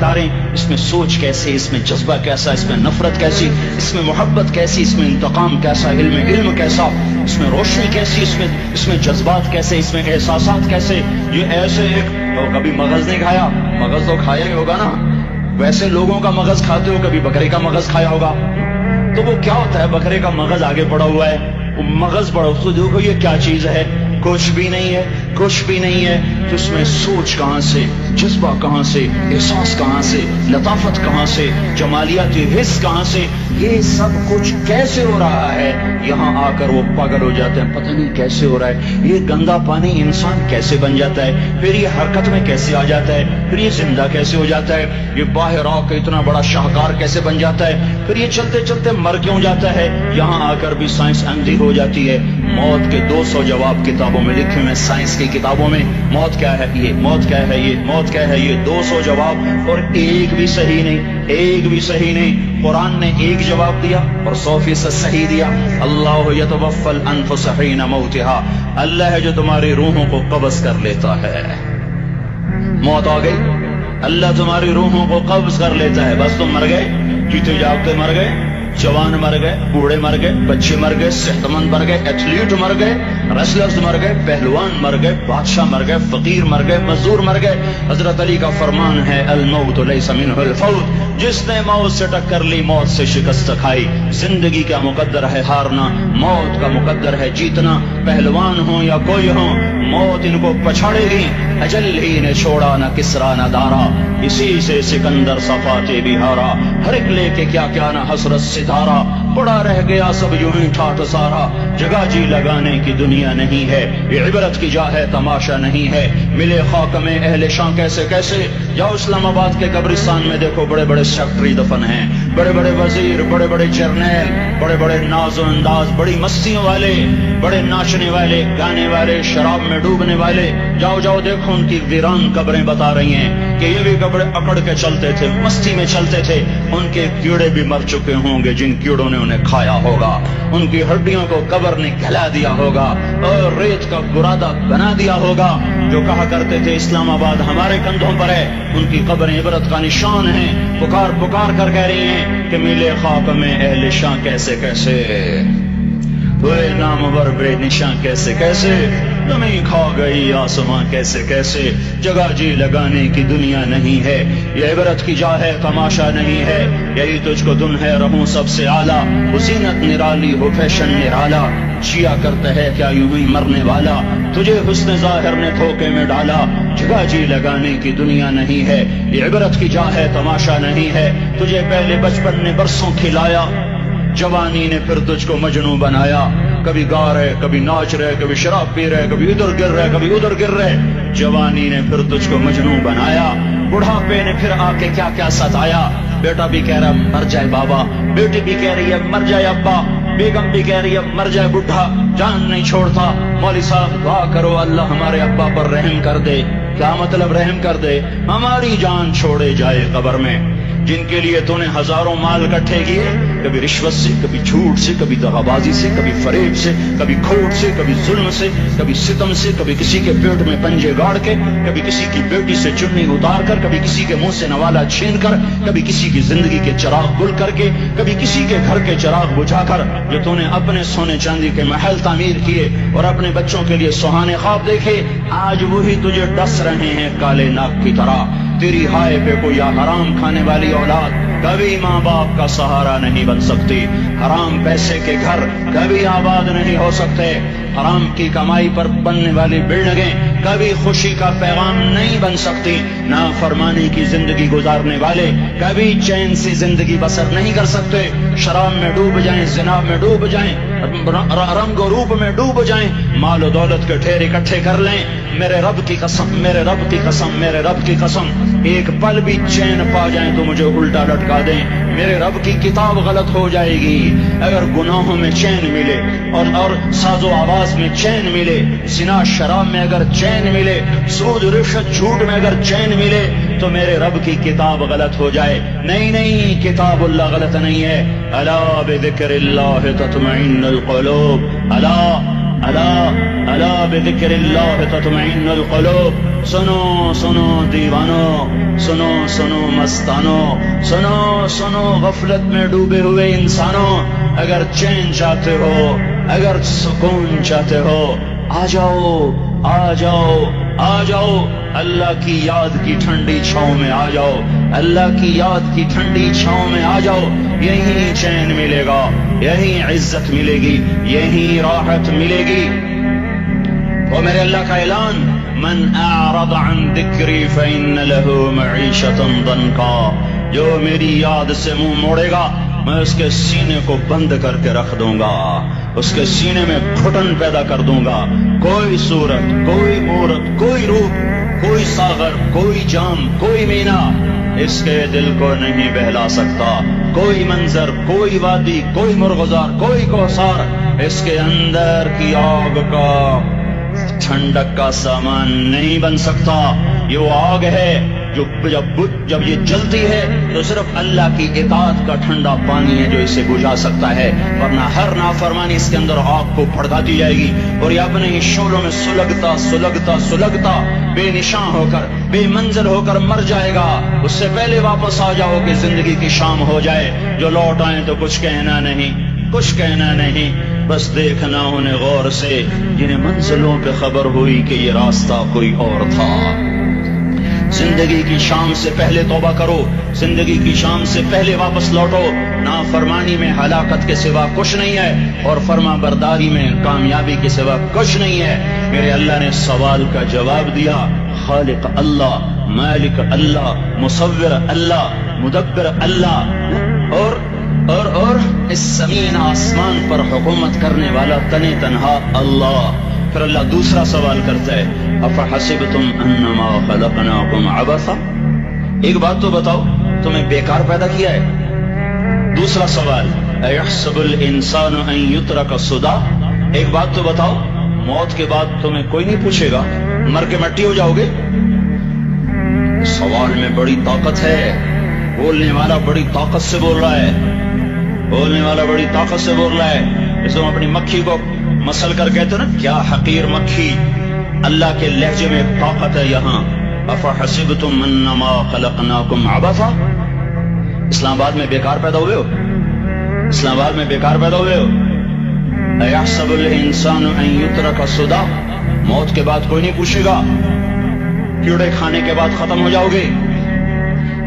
تارے، اس میں سوچ کیسے، اس میں جذبہ کیسا، اس میں نفرت کیسی، اس میں محبت کیسی، اس میں انتقام کیسا، علم کیسا، اس میں روشنی کیسی، اس میں جذبات کیسے، اس میں احساسات کیسے۔ یہ ایسے ایک تو کبھی مغز نہیں کھایا، مغز تو کھایا ہی ہوگا نا، ویسے لوگوں کا مغز کھاتے ہو، کبھی بکرے کا مغز کھایا ہوگا، تو وہ کیا ہوتا ہے؟ بکرے کا مغز آگے پڑا ہوا ہے، وہ مغز پڑا، اس کو دیکھو یہ کیا چیز ہے، کچھ بھی نہیں ہے، تو اس میں سوچ کہاں سے، جذبہ کہاں سے، احساس کہاں سے، لطافت کہاں سے، جمالیاتی حس کہاں سے، یہ سب کچھ کیسے ہو رہا ہے؟ یہاں آ کر وہ پاگل ہو جاتے ہیں، پتہ نہیں کیسے ہو رہا ہے، یہ گندا پانی انسان کیسے بن جاتا ہے، پھر یہ حرکت میں کیسے آ جاتا ہے، پھر یہ زندہ کیسے ہو جاتا ہے، یہ باہر آ کے اتنا بڑا شاہکار کیسے بن جاتا ہے، پھر یہ چلتے چلتے مر کیوں جاتا ہے؟ یہاں آ کر بھی سائنس اندھی ہو جاتی ہے۔ موت کے 200 جواب کتابوں میں لکھے ہوئے، سائنس کی کتابوں میں، موت کیا ہے، یہ موت کیا ہے، یہ موت کیا ہے، یہ 200 جواب، اور ایک بھی صحیح نہیں۔ قرآن نے ایک جواب دیا اور 100% صحیح دیا۔ اللہ یتوفی الانفس حین موتها، اللہ ہے جو تمہاری روحوں کو قبض کر لیتا ہے۔ موت آ گئی، اللہ تمہاری روحوں کو قبض کر لیتا ہے، بس تم مر گئے، جیتے جاگتے مر گئے، جوان مر گئے، بوڑھے مر گئے، بچے مر گئے، صحت مند مر گئے، ایتھلیٹ مر گئے، ریسلرز مر گئے، پہلوان مر گئے، بادشاہ مر گئے، فقیر مر گئے، مزدور مر گئے۔ حضرت علی کا فرمان ہے، الموت لیس منہ الفوت، جس نے موت سے ٹکر لی، موت سے شکست کھائی۔ زندگی کا مقدر ہے ہارنا، موت کا مقدر ہے جیتنا۔ پہلوان ہوں یا کوئی ہوں، موت ان کو پچھاڑے گی۔ اجل ہی نے چھوڑا نہ کسرا نہ دارا، اسی سے سکندر صفاتے بھی ہارا۔ ہر ایک لے کے کیا نہ حسرت ستارہ، پڑا رہ گیا سب یوں ہی ٹھاٹھ سارا۔ جگہ جی لگانے کی دنیا نہیں ہے، یہ عبرت کی جا ہے، تماشا نہیں ہے۔ ملے خاک میں اہل شاں کیسے کیسے، جاؤ اسلام آباد کے قبرستان میں دیکھو، بڑے بڑے سیکٹری دفن ہیں، بڑے بڑے وزیر، بڑے بڑے جرنیل، بڑے بڑے ناز و انداز، بڑی مستیوں والے، بڑے ناچنے والے، گانے والے، شراب میں ڈوبنے والے۔ جاؤ دیکھو ان کی ویران قبریں بتا رہی ہیں کہ یہ بھی قبریں اکڑ کے چلتے تھے، مستی میں چلتے تھے، ان کے کیڑے بھی مر چکے ہوں گے جن کیڑوں نے انہیں کھایا ہوگا، ان کی ہڈیوں کو قبر نے گلا دیا ہوگا اور ریت کا گرادہ بنا دیا ہوگا۔ جو کہا کرتے تھے اسلام آباد ہمارے کندھوں پر ہے، ان کی قبریں عبرت کا نشان ہیں، پکار کر کہہ رہی ہیں کہ ملے خاک میں اہل شاں کیسے کیسے، ہوئے نامور بے نشاں کیسے کیسے، زمین کھا گئی آسماں کیسے کیسے، جگہ جی لگانے کی دنیا نہیں ہے، یہ عبرت کی جا ہے تماشا نہیں ہے، یہی تجھ کو دن ہے رہوں سب سے اعلیٰ، وہ زینت نرالی ہو فیشن نرالا، جیا کرتا ہے کیا یوں ہی مرنے والا، تجھے حسن ظاہر نے دھوکے میں ڈالا، جگہ جی لگانے کی دنیا نہیں ہے، یہ عبرت کی جا ہے تماشا نہیں ہے، تجھے پہلے بچپن نے برسوں کھلایا، جوانی نے پھر تجھ کو مجنوں بنایا، کبھی گا رہے کبھی ناچ رہے کبھی شراب پی رہے کبھی ادھر گر رہے کبھی ادھر گر رہے، جوانی نے پھر تجھ کو مجنوں بنایا، بڑھاپے نے پھر آ کے کیا کیا ستایا، بیٹا بھی کہہ رہا مر جائے بابا، بیٹی بھی کہہ رہی ہے مر جائے ابا، بیگم بھی کہہ رہی ہے مر جائے بڈھا، جان نہیں چھوڑتا، مولوی صاحب دعا کرو اللہ ہمارے ابا پر رحم کر دے، کیا مطلب رحم کر دے، ہماری جان چھوڑے جائے قبر میں، جن کے لیے تو نے ہزاروں مال اکٹھے کیے، کبھی رشوت سے کبھی جھوٹ سے کبھی دغا بازی سے کبھی فریب سے کبھی کھوٹ سے کبھی ظلم سے کبھی ستم سے، کبھی کسی کے پیٹ میں پنجے گاڑ کے، کبھی کسی کی بیٹی سے چنی اتار کر، کبھی کسی کے منہ سے نوالا چھین کر، کبھی کسی کی زندگی کے چراغ گل کر کے، کبھی کسی کے گھر کے چراغ بجھا کر، جو تو نے اپنے سونے چاندی کے محل تعمیر کیے اور اپنے بچوں کے لیے سہانے خواب دیکھے، آج وہی تجھے ڈس رہے ہیں کالے ناک کی طرح، تیری ہائے پہ کوئی حرام کھانے والی اولاد کبھی ماں باپ کا سہارا نہیں بن سکتی، حرام پیسے کے گھر کبھی آباد نہیں ہو سکتے، حرام کی کمائی پر بننے والی بلڈنگیں کبھی خوشی کا پیغام نہیں بن سکتی، نافرمانی کی زندگی گزارنے والے کبھی چین سی زندگی بسر نہیں کر سکتے، شراب میں ڈوب جائیں، زنا میں ڈوب جائیں، رنگ و روپ میں ڈوب جائیں، مال و دولت کے ڈھیر اکٹھے کر لیں، میرے رب کی قسم، میرے رب کی قسم، میرے رب کی قسم، ایک پل بھی چین پا جائیں تو مجھے الٹا لٹکا دیں، میرے رب کی کتاب غلط ہو جائے گی، اگر گناہوں میں چین ملے اور ساز و آواز میں چین ملے، زنا شراب میں اگر چین ملے، سود رشوت جھوٹ میں اگر چین ملے، تو میرے رب کی کتاب غلط ہو جائے، نہیں نہیں کتاب اللہ غلط نہیں ہے، الا بذکر اللہ تطمئن القلوب، الا بذکر اللہ تطمئن القلوب، سنو سنو دیوانو، سنو سنو مستانو، سنو سنو غفلت میں ڈوبے ہوئے انسانوں، اگر چین چاہتے ہو، اگر سکون چاہتے ہو، آ جاؤ آ جاؤ آ جاؤ، اللہ کی یاد کی ٹھنڈی چھاؤں میں آ جاؤ، اللہ کی یاد کی ٹھنڈی چھاؤں میں آ جاؤ، یہی چین ملے گا، یہی عزت ملے گی، یہی راحت ملے گی۔ وہ میرے اللہ کا اعلان، من اعرض عن ذکری فإن له معیشة ضنکا، جو میری یاد سے منہ موڑے گا میں اس کے سینے کو بند کر کے رکھ دوں گا، اس کے سینے میں گھٹن پیدا کر دوں گا، کوئی صورت، کوئی مورت، کوئی روپ، کوئی ساغر، کوئی جام، کوئی مینا اس کے دل کو نہیں بہلا سکتا، کوئی منظر، کوئی وادی، کوئی مرغزار، کوئی کوثر اس کے اندر کی آگ کا ٹھنڈک کا سامان نہیں بن سکتا، یہ وہ آگ ہے جو جب یہ جلتی ہے تو صرف اللہ کی اطاعت کا ٹھنڈا پانی ہے جو اسے بجھا سکتا ہے، ورنہ ہر نافرمانی اس کے اندر آگ کو بھڑکاتی جائے گی اور یہ اپنے ہی شعلوں میں سلگتا سلگتا سلگتا بے نشان ہو کر، بے منزل ہو کر مر جائے گا، اس سے پہلے واپس آ جاؤ کہ زندگی کی شام ہو جائے، جو لوٹ آئیں تو کچھ کہنا نہیں، کچھ کہنا نہیں، بس دیکھنا انہیں غور سے جنہیں منزلوں پہ خبر ہوئی کہ یہ راستہ کوئی اور تھا۔ زندگی کی شام سے پہلے توبہ کرو، زندگی کی شام سے پہلے واپس لوٹو، نافرمانی میں ہلاکت کے سوا کچھ نہیں ہے اور فرما برداری میں کامیابی کے سوا کچھ نہیں ہے۔ میرے اللہ نے سوال کا جواب دیا، خالق اللہ، مالک اللہ، مصور اللہ، مدبر اللہ، اور اس زمین آسمان پر حکومت کرنے والا تنے تنہا اللہ۔ پھر اللہ دوسرا سوال کرتا ہے، افحسبتم انما خلقناکم عبثا، ایک بات تو بتاؤ تمہیں بیکار پیدا کیا ہے؟ دوسرا سوال، ایحسب الانسان ان یترک سدی، ایک بات تو بتاؤ موت کے بعد تمہیں کوئی نہیں پوچھے گا، مر کے مٹی ہو جاؤ گے؟ سوال میں بڑی طاقت ہے، بولنے والا بڑی طاقت سے بول رہا ہے، بولنے والا بڑی طاقت سے بول رہا ہے، جسے ہم اپنی مکھی کو مسل کر کہتے ہیں نا، کیا حقیر مکھی، اللہ کے لہجے میں طاقت ہے یہاں۔ افحسبتم انما خلقناکم عبثا، اسلام آباد میں بیکار پیدا ہوئے ہو، اسلام آباد میں بیکار پیدا ہوئے ہو۔ ایحسب الانسان ان یترک سدی، موت کے بعد کوئی نہیں پوچھے گا، کیڑے کھانے کے بعد ختم ہو جاؤ گے۔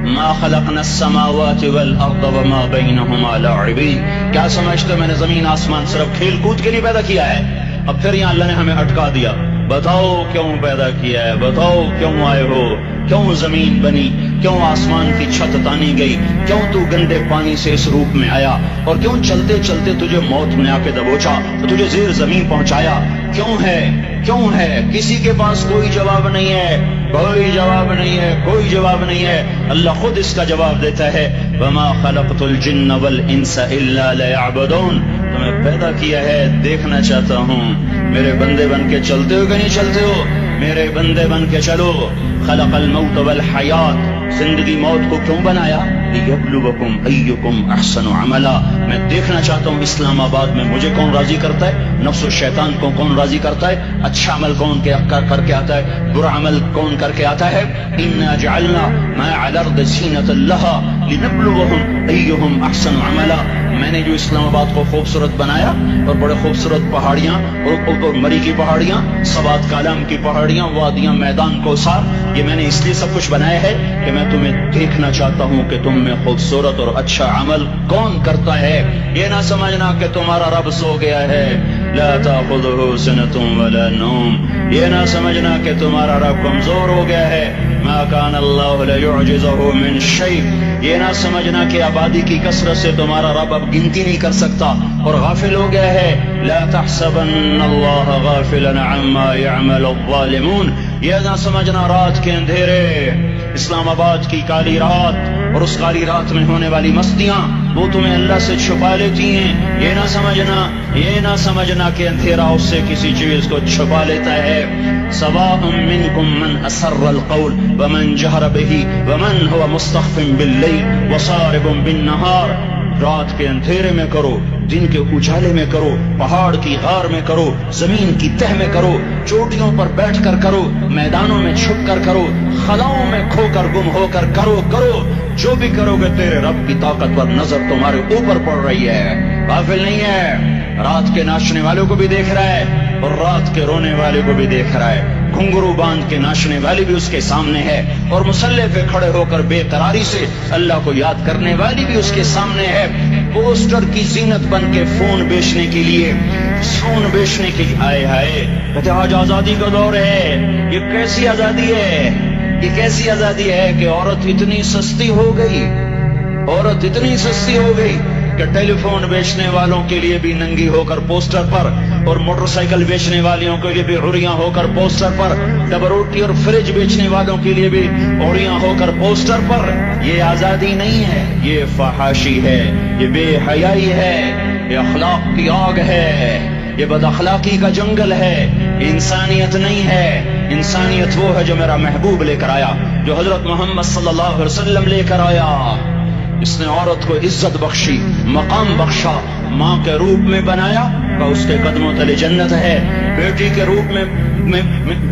ما خلقنا السماوات والارض وما بینہما لاعبین، کیا سمجھتے میں نے زمین آسمان صرف کھیل کود کے لیے پیدا کیا ہے؟ اب پھر یہاں اللہ نے ہمیں اٹکا دیا، بتاؤ کیوں پیدا کیا ہے، بتاؤ کیوں آئے ہو، کیوں زمین بنی، کیوں آسمان کی چھت تانی گئی، کیوں تو گندے پانی سے اس روپ میں آیا، اور کیوں چلتے چلتے تجھے موت نے آ کے دبوچا تو تجھے زیر زمین پہنچایا، کیوں ہے، کیوں ہے؟ کسی کے پاس کوئی جواب نہیں ہے، کوئی جواب نہیں ہے، کوئی جواب نہیں ہے، اللہ خود اس کا جواب دیتا ہے، وما خلقت الجن والانس الا ليعبدون، تمہیں پیدا کیا ہے دیکھنا چاہتا ہوں، میرے بندے بن کے چلتے ہو کہ نہیں چلتے ہو؟ میرے بندے بن کے چلو۔ خلق الموت والحیات، زندگی موت کو کیوں بنایا؟ لیبلوکم ایکم احسن عملا، میں دیکھنا چاہتا ہوں اسلام آباد میں مجھے کون راضی کرتا ہے، نفس و شیطان کو کون راضی کرتا ہے، اچھا عمل کون کر کے آتا ہے، برا عمل کون کر کے آتا ہے۔ انا جعلنا ما علی الارض زینۃ لها لنبلوهم ایہم احسن عملا، میں نے جو اسلام آباد کو خوبصورت بنایا اور بڑے خوبصورت پہاڑیاں اور مری کی پہاڑیاں، سوات کالام کی پہاڑیاں، وادیاں، میدان کوثر، یہ میں نے اس لیے سب کچھ بنایا ہے کہ میں تمہیں دیکھنا چاہتا ہوں کہ تم میں خوبصورت اور اچھا عمل کون کرتا ہے۔ یہ نہ سمجھنا کہ تمہارا رب سو گیا ہے، لا تأخذه سنة ولا نوم، یہ نہ سمجھنا کہ تمہارا رب کمزور ہو گیا ہے، ما كان اللہ لیعجزه من شیء، یہ نہ سمجھنا کہ آبادی کی کثرت سے تمہارا رب اب گنتی نہیں کر سکتا اور غافل ہو گیا ہے، لا تحسبن اللہ غافلا عما يعمل الظالمون، یہ نہ سمجھنا رات کے اندھیرے، اسلام آباد کی کالی رات اور اس کالی رات میں ہونے والی مستیاں وہ تمہیں اللہ سے چھپا لیتی ہیں، یہ نہ سمجھنا، یہ نہ سمجھنا کہ اندھیرا اس سے کسی چیز کو چھپا لیتا ہے۔ سواء منکم من اسر القول ومن جہر به ومن هو مستخف باللیل وصارب بالنہار، رات کے اندھیرے میں کرو، دن کے اجالے میں کرو، پہاڑ کی غار میں کرو، زمین کی تہ میں کرو، چوٹیوں پر بیٹھ کر کرو، میدانوں میں چھپ کر کرو، خلاؤں میں کھو کر گم ہو کر کرو، جو بھی کرو گے تیرے رب کی طاقت پر نظر تمہارے اوپر پڑ رہی ہے، غافل نہیں ہے، رات کے ناچنے والوں کو بھی دیکھ رہا ہے اور رات کے رونے والے کو بھی دیکھ رہا ہے، گھنگرو باندھ کے ناچنے والی بھی اس کے سامنے ہے اور مسلح پہ کھڑے ہو کر بے قراری سے اللہ کو یاد کرنے والی بھی اس کے سامنے ہے، پوسٹر کی زینت بن کے فون بیچنے کے لیے، فون بیچنے کے لیے آئے ہائے، کہتے آج آزادی کا دور ہے، یہ کیسی آزادی ہے، یہ کیسی آزادی ہے کہ عورت اتنی سستی ہو گئی، عورت اتنی سستی ہو گئی کہ ٹیلی فون بیچنے والوں کے لیے بھی ننگی ہو کر پوسٹر پر اور موٹر سائیکل بیچنے والوں کے لیے بھی عریاں ہو کر پوسٹر پر، ڈبل روٹی اور فریج بیچنے والوں کے لیے بھی عریاں ہو کر پوسٹر پر۔ یہ آزادی نہیں ہے، یہ فحاشی ہے، یہ بے حیائی ہے، یہ اخلاق کی آگ ہے، یہ بد اخلاقی کا جنگل ہے، انسانیت نہیں ہے۔ انسانیت وہ ہے جو میرا محبوب لے کر آیا، جو حضرت محمد صلی اللہ علیہ وسلم لے کر آیا، اس نے عورت کو عزت بخشی، مقام بخشا، ماں کے روپ میں بنایا کہ اس کے قدموں تلے جنت ہے، بیٹی کے روپ میں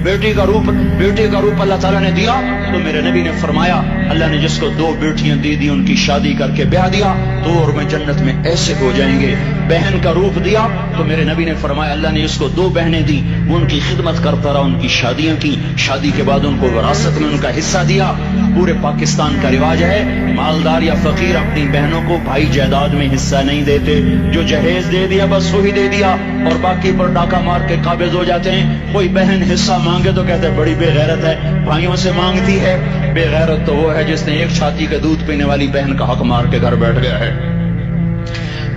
بیٹی کا روپ اللہ تعالیٰ نے دیا تو میرے نبی نے فرمایا اللہ نے جس کو 2 بیٹیاں دی ان کی شادی کر کے بیاہ دیا تو اور میں جنت میں ایسے ہو جائیں گے۔ بہن کا روپ دیا تو میرے نبی نے فرمایا اللہ نے جس کو 2 بہنیں دی وہ ان کی خدمت کرتا رہا، ان کی شادیاں کی، شادی کے بعد ان کو وراثت میں ان کا حصہ دیا۔ پورے پاکستان کا رواج ہے مالدار یا فقیر اپنی بہنوں کو بھائی جائیداد میں حصہ نہیں دیتے، جو جہیز دے دیا بس وہی دے دیا اور باقی پر ڈاکہ مار کے قابض ہو جاتے ہیں۔ کوئی بہن حصہ مانگے تو کہتے ہیں بڑی بے غیرت ہے، بھائیوں سے مانگتی ہے۔ بے غیرت تو وہ ہے جس نے ایک چھاتی کا دودھ پینے والی بہن کا حق مار کے گھر بیٹھ گیا ہے۔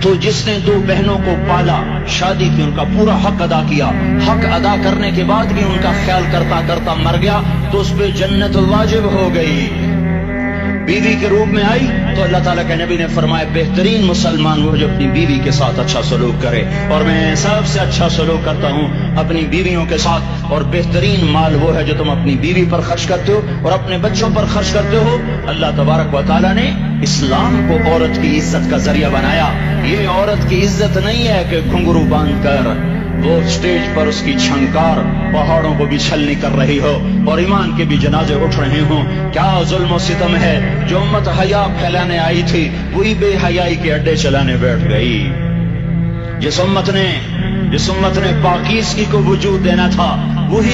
تو جس نے 2 بہنوں کو پالا، شادی کی، ان کا پورا حق ادا کیا، حق ادا کرنے کے بعد بھی ان کا خیال کرتا کرتا مر گیا تو اس پہ جنت واجب ہو گئی۔ بیوی کے روپ میں آئی تو اللہ تعالیٰ کے نبی نے فرمایا بہترین مسلمان وہ جو اپنی بیوی کے ساتھ اچھا سلوک کرے، اور میں سب سے اچھا سلوک کرتا ہوں اپنی بیویوں کے ساتھ، اور بہترین مال وہ ہے جو تم اپنی بیوی پر خرچ کرتے ہو اور اپنے بچوں پر خرچ کرتے ہو۔ اللہ تبارک و تعالیٰ نے اسلام کو عورت کی عزت کا ذریعہ بنایا۔ یہ عورت کی عزت نہیں ہے کہ گھنگرو باندھ کر وہ اسٹیج پر اس کی چھنکار پہاڑوں کو بھی چھلنی کر رہی ہو اور ایمان کے بھی جنازے اٹھ رہے ہوں۔ کیا ظلم و ستم ہے، جو امت حیا پھیلانے آئی تھی وہی بے حیائی کے اڈے چلانے بیٹھ گئی۔ جس امت نے پاکیزگی کو وجود دینا تھا وہی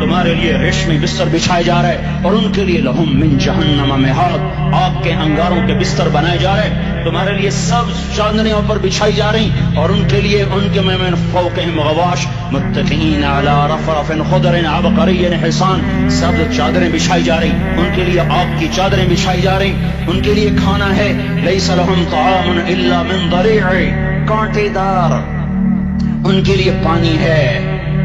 تمہارے لیے ریشمی بستر بچھائے جا رہے اور ان کے لیے لہم من جہنم مہاد، آگ کے انگاروں کے بستر بنائے جا رہے، تمہارے لیے سبز چادریں پر بچھائی جا رہی اور ان کے لیے ان کے من فوقہم غواش متکئین علی رفرف خضر عبقری حسان، سبز چادریں بچھائی جا رہی، ان کے لیے آگ کی چادریں بچھائی جا رہی، ان کے لیے کھانا ہے لیس لہم طعام الا من ضریع، کانٹے دار، ان کے لیے پانی ہے،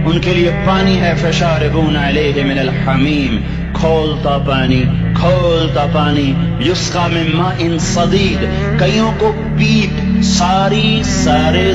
ان کے لیے پانی ہے، فشاربون علیہ من الحمیم، کھولتا پانی، کھولتا پانی، یسقا من ماء صدید، کئیوں کو پیپ، سارے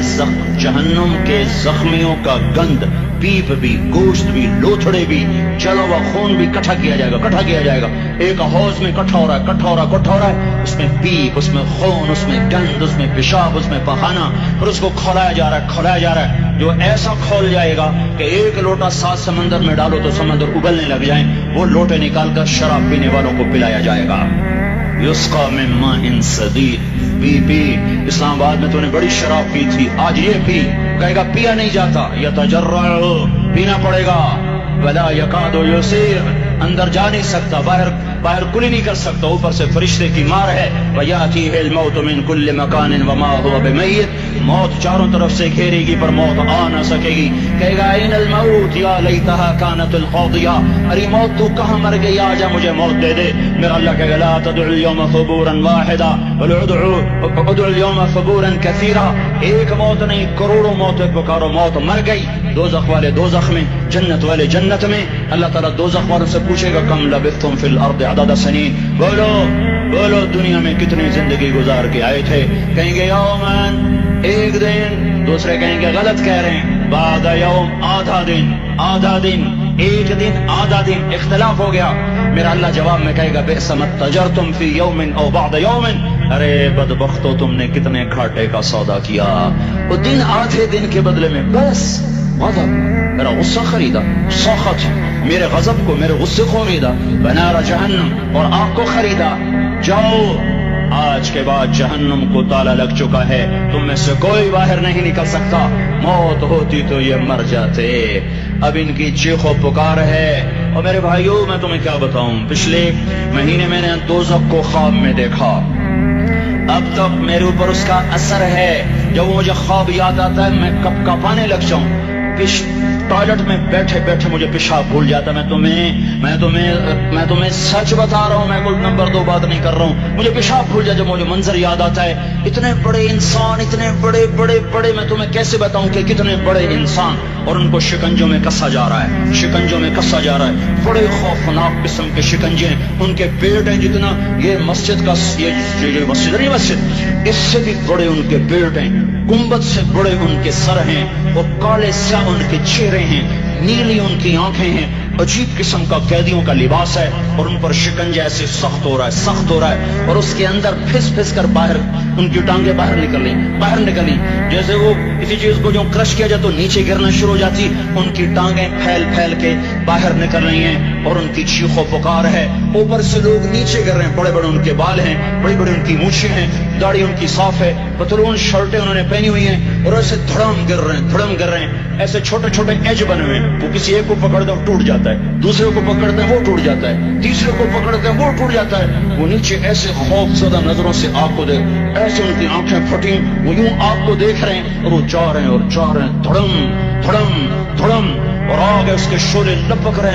جہنم کے زخمیوں کا گند، پیپ بھی، گوشت بھی، لوتھڑے بھی، چلا ہوا خون بھی کٹھا کیا جائے گا، ایک حوض میں کٹھا ہو رہا ہے، اس میں پیپ، اس میں خون، اس میں گند، اس میں پیشاب، اس میں پخانہ، اور اس کو کھولایا جا رہا ہے، جو ایسا کھول جائے گا کہ ایک لوٹا 7 سمندر میں ڈالو تو سمندر ابلنے لگ جائیں، وہ لوٹے نکال کر شراب پینے والوں کو پلایا جائے گا۔ یسقا من ماء صدید، پی اسلام آباد میں تو نے بڑی شراب پی تھی، آج یہ پی، کہے گا پیا نہیں جاتا، یتجرع، پینا پڑے گا، ولا یکاد یسیر، اندر جا نہیں سکتا، باہر کلی نہیں کر سکتا، اوپر سے فرشتے کی مار ہے، وَيَأْتِيهِ الْمَوْتُ مِنْ كُلِّ مَكَانٍ وَمَا هُوَ بِمَيِّتٍ، موت چاروں طرف سے گھیرے گی پر موت آ نہ سکے گی، کہے گا اَيْنَ الْمَوْتِ يَا لَيْتَهَا كَانَتِ الْقَاضِيَةَ، ارے موت تو کہاں مر گئی، آجا مجھے موت دے دے، میرا اللہ کہے گا لَا تَدْعُوا الْيَوْمَ ثُبُورًا وَاحِدًا بَلْ ادْعُوا الْيَوْمَ ثُبُورًا كَثِيرًا، ایک موت نہیں کروڑوں موتیں پکارو، موت مر گئی، دوزخ والے دوزخ میں، جنت والے جنت میں، اللہ تعالیٰ دوزخ والوں سے پوچھے گا کم لبثتم فی الارض عدد سنین، بولو دنیا میں کتنی زندگی گزار کے آئے تھے، کہیں گے یومن، ایک دن، دوسرے کہیں گے غلط کہہ رہے ہیں، بعد یوم، آدھا دن، ایک دن، آدھا دن، اختلاف ہو گیا، میرا اللہ جواب میں کہے گا بئس ما اتجرتم فی یوم او بعد یوم، ارے بدبختو تم نے کتنے گھاٹے کا سودا کیا، وہ دن آدھے دن کے بدلے میں بس غضب، میرا غصہ خریدا، سخط، میرے غضب کو، میرے غصے کو خریدا، بنار جہنم، اور آگ کو خریدا، جاؤ، آج کے بعد جہنم کو تالا لگ چکا ہے، تم میں سے کوئی باہر نہیں نکل سکتا، موت ہوتی تو یہ مر جاتے، اب ان کی چیخ و پکار ہے، اور میرے بھائیوں میں تمہیں کیا بتاؤں، پچھلے مہینے میں نے دوزخ کو خواب میں دیکھا، اب تک میرے اوپر اس کا اثر ہے، جب مجھے خواب یاد آتا ہے میں کپ کپانے لگ جاؤں، ٹوائلٹ میں بیٹھے مجھے پیشاب بھول جاتا، میں تمہیں سچ بتا رہا ہوں، میں کوئی نمبر 2 بات نہیں کر رہا ہوں، مجھے پیشاب بھول جاتا، مجھے منظر یاد آتا ہے، اتنے بڑے انسان، اتنے بڑے، میں تمہیں کیسے بتاؤں کہ کتنے بڑے انسان، اور ان کو شکنجوں میں کسا جا رہا ہے، بڑے خوفناک قسم کے شکنجے، ان کے پیٹ ہیں جتنا یہ مسجد کا، یہ مسجد نہیں، مسجد اس سے بھی بڑے ان کے پیٹ ہیں، گنبد سے بڑے ان کے سر ہیں، اور کالے سیاہ ان کے چہرے ہیں، نیلی ان کی آنکھیں ہیں، عجیب قسم کا قیدیوں کا لباس ہے، اور ان پر شکنجہ ایسے سخت ہو رہا ہے، اور اس کے اندر پھس کر باہر ان کی ٹانگیں باہر نکلی، جیسے وہ کسی چیز کو جو کرش کیا جائے تو نیچے گرنا شروع ہو جاتی، ان کی ٹانگیں پھیل کے باہر نکل رہی ہیں، اور ان کی چیخ و پکار ہے، اوپر سے لوگ نیچے گر رہے ہیں، بڑے ان کے بال ہیں، بڑی ان کی مونچھیں ہیں، داڑھی ان کی صاف ہے، پتلون شرٹیں انہوں نے پہنی ہوئی ہیں، اور ایسے دھڑم گر رہے ہیں، ایسے چھوٹے ایج بنے ہوئے ہیں، وہ کسی ایک کو پکڑتے ہیں ٹوٹ جاتا ہے، دوسرے کو پکڑتے ہیں وہ ٹوٹ جاتا ہے، تیسرے کو پکڑتے ہیں وہ ٹوٹ جاتا ہے، وہ نیچے ایسے خوف زدہ نظروں سے آگ کو دیکھ، ایسے ان کی آنکھیں پھٹی، وہ یوں آگ کو دیکھ رہے ہیں، اور وہ جا رہے ہیں، دھڑم، اور آگے اس کے شعلے لپک رہے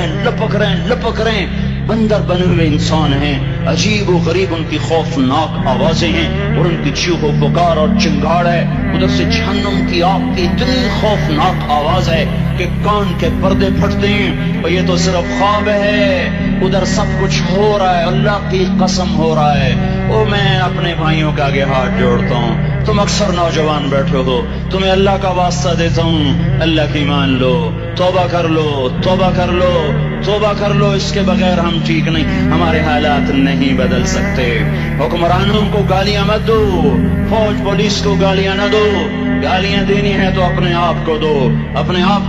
ہیں، اندر بنے ہوئے انسان ہیں، عجیب و غریب ان کی خوفناک آوازیں ہیں، اور ان کی چیخ و پکار اور چنگاڑ ہے، ادھر سے جہنم کی آگ کی اتنی خوفناک آواز ہے کہ کان کے پردے پھٹتے ہیں، اور یہ تو صرف خواب ہے، ادھر سب کچھ ہو رہا ہے، اللہ کی قسم ہو رہا ہے، وہ میں اپنے بھائیوں کے آگے ہاتھ جوڑتا ہوں، تم اکثر نوجوان بیٹھے ہو، تمہیں اللہ کا واسطہ دیتا ہوں، اللہ کی مان لو، توبہ کر لو، اس کے بغیر ہم ٹھیک نہیں، ہمارے حالات نہیں بدل سکتے، حکمرانوں کو گالیاں مت دو، فوج پولیس کو گالیاں نہ دو، گالیاں دینی ہے تو اپنے آپ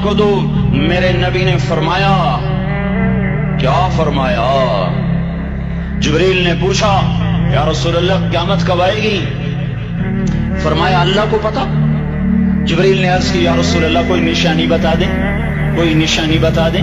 کو دو، میرے نبی نے فرمایا، کیا فرمایا؟ جبریل نے پوچھا یا رسول اللہ قیامت کب آئے گی؟ فرمایا اللہ کو پتا۔ جبریل نے عرض کی یا رسول اللہ کوئی نشانی بتا دیں،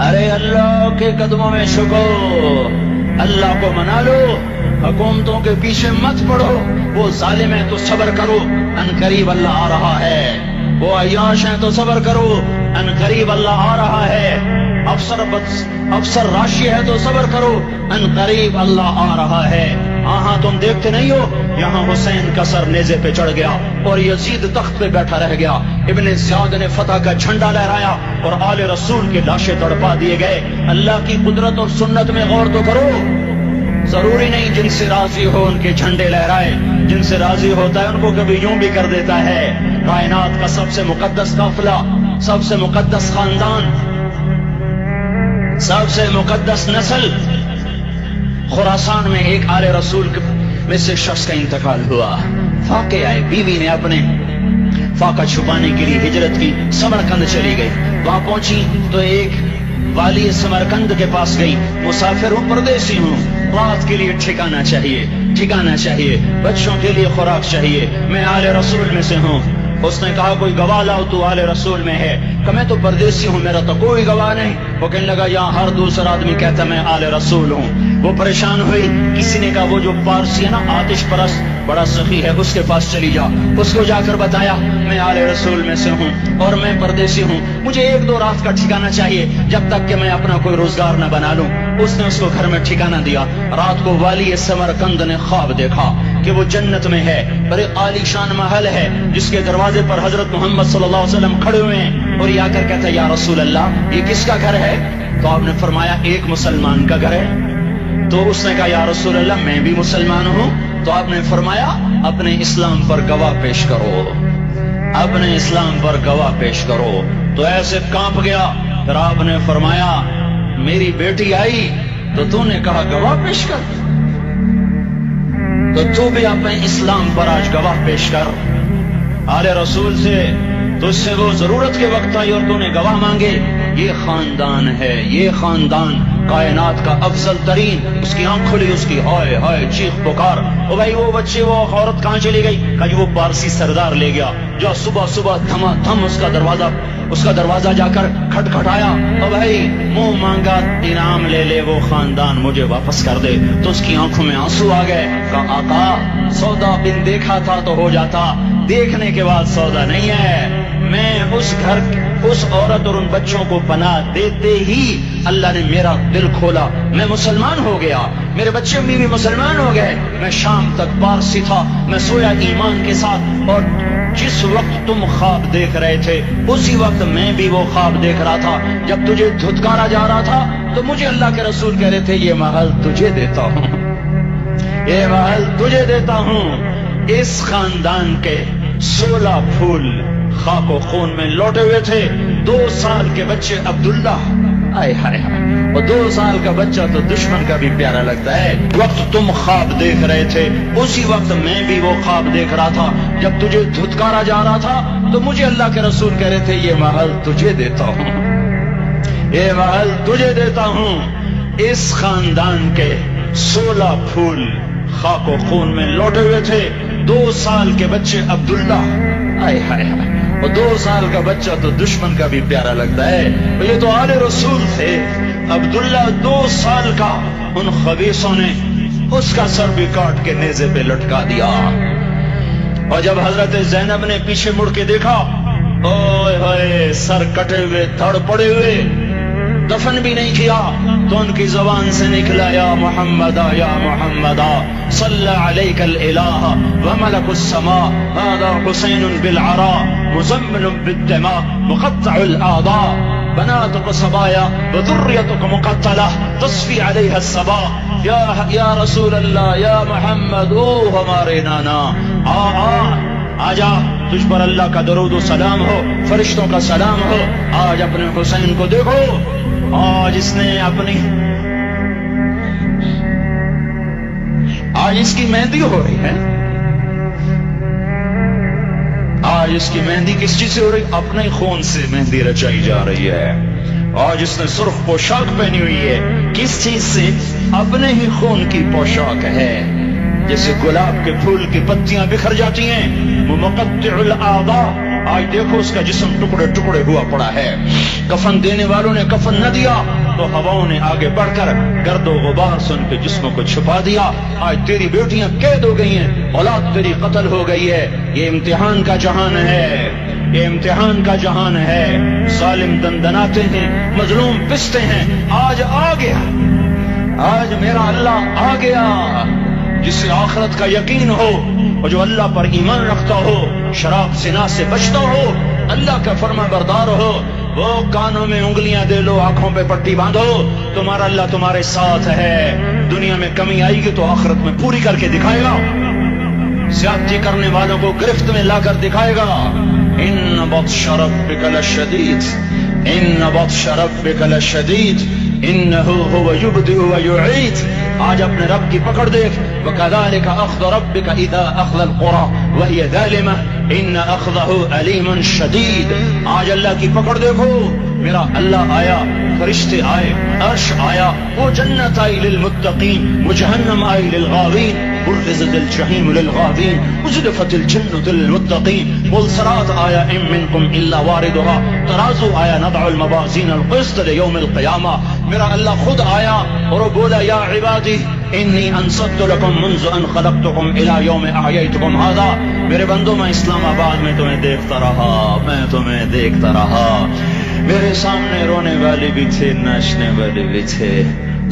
ارے اللہ کے قدموں میں جھکو، اللہ کو منا لو، حکومتوں کے پیچھے مت پڑو، وہ ظالم ہے تو صبر کرو، ان قریب اللہ آ رہا ہے، وہ عیاش ہیں تو صبر کرو، ان قریب اللہ آ رہا ہے، افسر راشی ہے تو صبر کرو، ان قریب اللہ آ رہا ہے۔ ہاں تم دیکھتے نہیں ہو، یہاں حسین کا سر نیزے پہ چڑھ گیا اور یزید تخت پہ بیٹھا رہ گیا، ابن زیاد نے فتح کا جھنڈا لہرایا اور آل رسول کے لاشیں تڑپا دیے گئے۔ اللہ کی قدرت اور سنت میں غور تو کرو، ضروری نہیں جن سے راضی ہو ان کے جھنڈے لہرائے، جن سے راضی ہوتا ہے ان کو کبھی یوں بھی کر دیتا ہے۔ کائنات کا سب سے مقدس قافلہ، سب سے مقدس خاندان، سب سے مقدس نسل، خراسان میں ایک آل رسول میں سے شخص کا انتقال ہوا، فاقے آئے، بیوی نے اپنے فاقہ چھپانے کے لیے ہجرت کی، سمرقند چلی گئی، وہاں پہنچی تو ایک والی سمرقند کے پاس گئی، مسافر ہوں، پردیسی ہوں، رات کے لیے ٹھکانا چاہیے، بچوں کے لیے خوراک چاہیے، میں آل رسول میں سے ہوں۔ اس نے کہا کوئی گواہ لاؤ، تو آل رسول میں ہے؟ کہ میں تو پردیسی ہوں، میرا تو کوئی گواہ نہیں۔ وہ کہنے لگا یہاں ہر دوسرا آدمی کہتا میں آل رسول ہوں۔ وہ پریشان ہوئی، کسی نے کہا وہ جو پارسی ہے نا آتش پرست بڑا سخی ہے، اس کے پاس چلی جا۔ اس کو جا کر بتایا میں آل رسول میں سے ہوں اور میں پردیسی ہوں، مجھے 1-2 رات کا ٹھکانہ چاہیے جب تک کہ میں اپنا کوئی روزگار نہ بنا لوں۔ اس نے اس کو گھر میں ٹھکانہ دیا۔ رات کو والی سمرقند نے خواب دیکھا کہ وہ جنت میں ہے، بڑے عالی شان محل ہے جس کے دروازے پر حضرت محمد صلی اللہ علیہ وسلم کھڑے ہوئے ہیں، اور یہ آ کر کہتا ہے یا رسول اللہ یہ کس کا گھر ہے؟ تو آپ نے فرمایا ایک مسلمان کا گھر ہے۔ تو اس نے کہا یا رسول اللہ میں بھی مسلمان ہوں۔ تو آپ نے فرمایا اپنے اسلام پر گواہ پیش کرو، اپنے اسلام پر گواہ پیش کرو۔ تو ایسے کانپ گیا۔ پھر آپ نے فرمایا میری بیٹی آئی تو تو نے کہا گواہ پیش کر، تو تو بھی اپنے اسلام پر آج گواہ پیش کر۔ آل رسول سے تجھ سے وہ ضرورت کے وقت آئی اور تو نے گواہ مانگے۔ یہ خاندان ہے، یہ خاندان کائنات کا افضل ترین۔ اس کی آنکھ کھلی، اس کی ہائے ہائے چیخ پکار، او بھائی وہ بچے وہ عورت کہاں چلی گئی؟ کہ وہ پارسی سردار لے گیا، جو صبح صبح دھما دھم اس کا دروازہ جا کر کھٹکھٹایا، او بھائی منہ مانگا انعام لے لے، وہ خاندان مجھے واپس کر دے۔ تو اس کی آنکھوں میں آنسو آ گئے۔ کہا آقا سودا بن دیکھا تھا تو ہو جاتا، دیکھنے کے بعد سودا نہیں ہے۔ میں اس گھر اس عورت اور ان بچوں کو پناہ دیتے ہی اللہ نے میرا دل کھولا، میں مسلمان ہو گیا، میرے بچے بھی مسلمان ہو گئے۔ میں شام تک پارسی تھا، میں سویا ایمان کے ساتھ، اور جس وقت تم خواب دیکھ رہے تھے اسی وقت میں بھی وہ خواب دیکھ رہا تھا۔ جب تجھے دھتکارا جا رہا تھا تو مجھے اللہ کے رسول کہہ رہے تھے یہ محل تجھے دیتا ہوں، یہ محل تجھے دیتا ہوں۔ اس خاندان کے 16 پھول خاک و خون میں لوٹے ہوئے تھے۔ 2 سال کے بچے عبداللہ، آئے ہائے ہائے، اور 2 سال کا بچہ تو دشمن کا بھی پیارا لگتا ہے۔ وقت تم خواب دیکھ رہے تھے اسی وقت میں بھی وہ خواب دیکھ رہا تھا۔ جب تجھے دھتکارا جا رہا تھا تو مجھے اللہ کے رسول کہہ رہے تھے یہ محل تجھے دیتا ہوں، یہ محل تجھے دیتا ہوں۔ اس خاندان کے 16 پھول خاک و خون میں لوٹے ہوئے تھے۔ 2 سال کے بچے عبداللہ، آئے ہائے ہائے، اور 2 سال کا بچہ تو دشمن کا بھی پیارا لگتا ہے۔ یہ تو آل رسول تھے۔ عبداللہ 2 سال کا، ان خبیثوں نے اس کا سر بھی کاٹ کے نیزے پہ لٹکا دیا۔ اور جب حضرت زینب نے پیچھے مڑ کے دیکھا، اوئے ہوئے سر کٹے ہوئے، دھڑ پڑے ہوئے، دفن بھی نہیں کیا، تو ان کی زبان سے نکلا یا محمدہ یا محمدہ صلی علیک الالہ وملک السماء هذا حسین بالعراء مزمل بالدماء مقطع الاعضاء بناتك صبايا وذريتك مقتلة تصفي عليها الصبا یا رسول اللہ یا محمد، او ہمارے نانا آجا، تجھ پر اللہ کا درود و سلام ہو، فرشتوں کا سلام ہو۔ آج اپنے حسین کو دیکھو، آج اس نے آج اس کی مہندی ہو رہی ہے۔ آج اس کی مہندی کس چیز سے ہو رہی؟ اپنے خون سے مہندی رچائی جا رہی ہے۔ آج اس نے سرخ پوشاک پہنی ہوئی ہے، کس چیز سے؟ اپنے ہی خون کی پوشاک ہے۔ جیسے گلاب کے پھول کی پتیاں بکھر جاتی ہیں، وہ مقطع الاعضاء آج دیکھو اس کا جسم ٹکڑے ٹکڑے ہوا پڑا ہے. کفن دینے والوں نے کفن نہ دیا تو ہواؤں نے آگے بڑھ کر گرد و غبار سے ان کے جسموں کو چھپا دیا. آج تیری بیٹیاں قید ہو گئی ہیں, اولاد تیری قتل ہو گئی ہے. یہ امتحان کا جہان ہے, یہ امتحان کا جہان ہے. ظالم دندناتے ہیں, مظلوم پستے ہیں. آج آ گیا, آج میرا اللہ آ گیا. جسے آخرت کا یقین ہو اور جو اللہ پر ایمان رکھتا ہو, شراب زنا سے بچتا ہو, اللہ کا فرما بردار ہو, وہ کانوں میں انگلیاں دے لو, آنکھوں پہ پٹی باندھو, تمہارا اللہ تمہارے ساتھ ہے. دنیا میں کمی آئے گی تو آخرت میں پوری کر کے دکھائے گا. زیادتی کرنے والوں کو گرفت میں لا کر دکھائے گا. ان بطش ربک لشدید, ان بطش ربک لشدید, انہ هو یبدئ ویعید. آج اپنے رب کی پکڑ دیکھ. وَكَذَلِكَ أَخْذُ رَبِّكَ إِذَا أَخْذَ الْقُرَى وَهِيَ ظَالِمَةٌ إِنَّ أَخْذَهُ أَلِيمٌ شَدِيدٌ. آج اللہ کی پکڑ دیکھو. میرا اللہ آیا, فرشتے آئے, عرش آیا, وہ جنت آئی للمتقین, وہ جہنم آئی للغاوین, برزت الجحیم للغاوین, ازلفت الجنة للمتقین. والصراط آیا, ان منکم الا واردها, ترازو آیا, نضع الموازین القسط لیوم القیامہ. میرا اللہ خود آیا اور وہ بولا, یا عبادی انی انصت لکم منذ ان خلقتکم الى یوم احییتکم ھذا. میرے بندوں, میں اسلام آباد میں تمہیں دیکھتا رہا, میں تمہیں دیکھتا رہا. میرے سامنے رونے والے بھی تھے, ناچنے والے بھی تھے,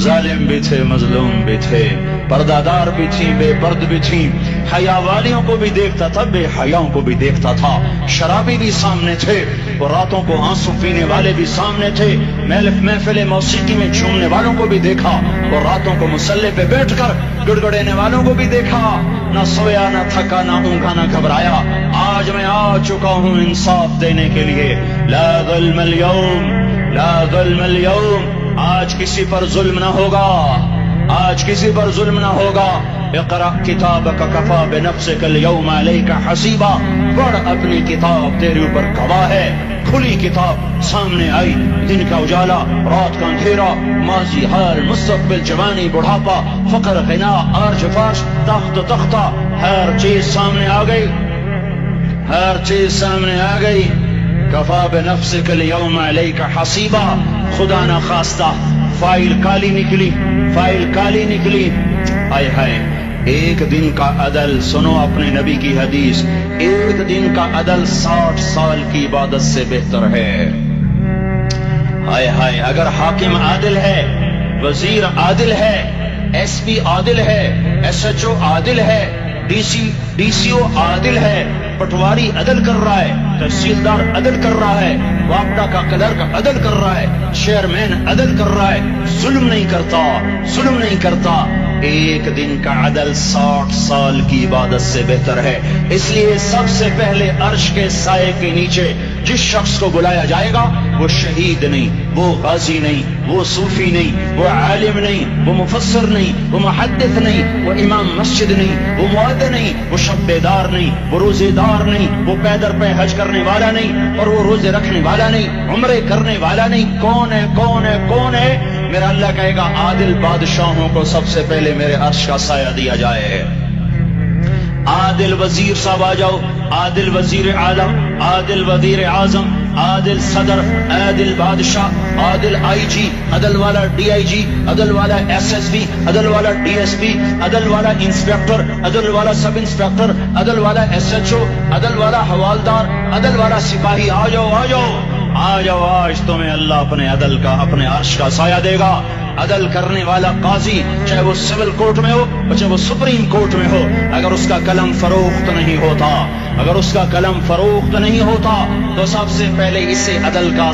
ظالم بھی تھے, مظلوم بھی تھے, پردادار بھی تھی, بے پرد بھی تھی. حیا والیوں کو بھی دیکھتا تھا, بے حیاؤں کو بھی دیکھتا تھا. شرابی بھی سامنے تھے اور راتوں کو آنسو پینے والے بھی سامنے تھے. محفل موسیقی میں جھومنے والوں کو بھی دیکھا اور راتوں کو مسلح پہ بیٹھ کر گڑگڑانے والوں کو بھی دیکھا. نہ سویا, نہ تھکا, نہ اونگا, نہ گھبرایا. آج میں آ چکا ہوں انصاف دینے کے لیے. لا ظلم اليوم, لا ظلم اليوم. آج کسی پر ظلم نہ ہوگا, آج کسی پر ظلم نہ ہوگا. اقرأ کتابک کفا بنفسک اليوم علیک حسیبا. پڑھ اپنی کتاب, تیرے اوپر گواہ ہے. کھلی کتاب سامنے آئی, دن کا اجالا, رات کا اندھیرا, ماضی, حال, مستقبل, جوانی, بڑھاپا, فقر, غنا, عرش, فرش, تخت, تختہ, ہر چیز سامنے آ گئی, ہر چیز سامنے آ گئی. کفا بنفسک اليوم علیک حسیبا. خدا نہ خواستہ فائل کالی نکلی, فائل کالی نکلی. آئے ہائے, ایک دن کا عدل, سنو اپنے نبی کی حدیث, ایک دن کا عدل 60 سال کی عبادت سے بہتر ہے. ہائے ہائے, اگر حاکم عادل ہے, وزیر عادل ہے, ایس پی عادل ہے, ایس ایچ او عادل ہے, ڈی سی او عادل ہے, پٹواری عدل کر رہا ہے, تحصیلدار عدل کر رہا ہے, واپڈا کا کلرک عدل کر رہا ہے, چیئرمین عدل کر رہا ہے, ظلم نہیں کرتا, ظلم نہیں کرتا. ایک دن کا عدل 60 سال کی عبادت سے بہتر ہے. اس لیے سب سے پہلے عرش کے سائے کے نیچے جس شخص کو بلایا جائے گا وہ شہید نہیں, وہ غازی نہیں, وہ صوفی نہیں, وہ عالم نہیں, وہ مفسر نہیں, وہ محدث نہیں, وہ امام مسجد نہیں, وہ مؤذن نہیں, وہ شب بیدار نہیں, وہ روزے دار نہیں, وہ پیدر پہ حج کرنے والا نہیں, اور وہ روزے رکھنے والا نہیں, عمرے کرنے والا نہیں. کون ہے, کون ہے, کون ہے؟ میرا اللہ کہے گا عادل بادشاہوں کو سب سے پہلے میرے عرش کا سایہ دیا جائے. عادل وزیر صاحب آ جاؤ, عادل وزیر عالم, عادل وزیر اعظم, عادل صدر, عادل بادشاہ, عادل آئی جی, عدل والا ڈی آئی جی, عدل والا ایس ایس پی, عدل والا ڈی ایس پی, عدل والا انسپیکٹر, عدل والا سب انسپیکٹر, عدل والا ایس ایچ او, عدل والا حوالدار, عدل والا سپاہی. آ جاؤ, آ جاؤ, آ جاؤ. آج تمہیں اللہ اپنے عدل کا, اپنے عرش کا سایہ دے گا. عدل کرنے والا قاضی, چاہے وہ سول کورٹ میں ہو اور چاہے وہ سپریم کورٹ میں ہو, اگر اس کا قلم فروخت نہیں ہوتا, اگر اس کا قلم فروخت نہیں ہوتا تو سب سے پہلے اسے عدل کا,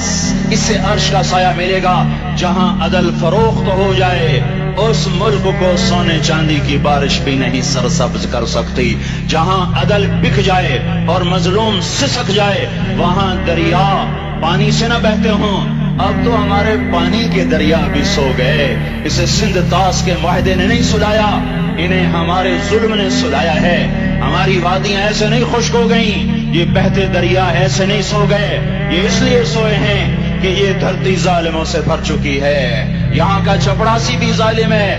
اسے عرش کا سایہ ملے گا. جہاں عدل فروخت ہو جائے اس ملک کو سونے چاندی کی بارش بھی نہیں سرسبز کر سکتی. جہاں عدل بک جائے اور مظلوم سسک جائے وہاں دریا پانی سے نہ بہتے ہوں. اب تو ہمارے پانی کے دریا بھی سو گئے. اسے سندھ طاس کے معاہدے نے نہیں سلایا, انہیں ہمارے ظلم نے سلایا ہے. ہماری وادیاں ایسے نہیں خشک ہو گئیں, یہ بہتے دریا ایسے نہیں سو گئے. یہ اس لیے سوئے ہیں کہ یہ دھرتی ظالموں سے بھر چکی ہے. یہاں کا چپڑاسی بھی ظالم ہے,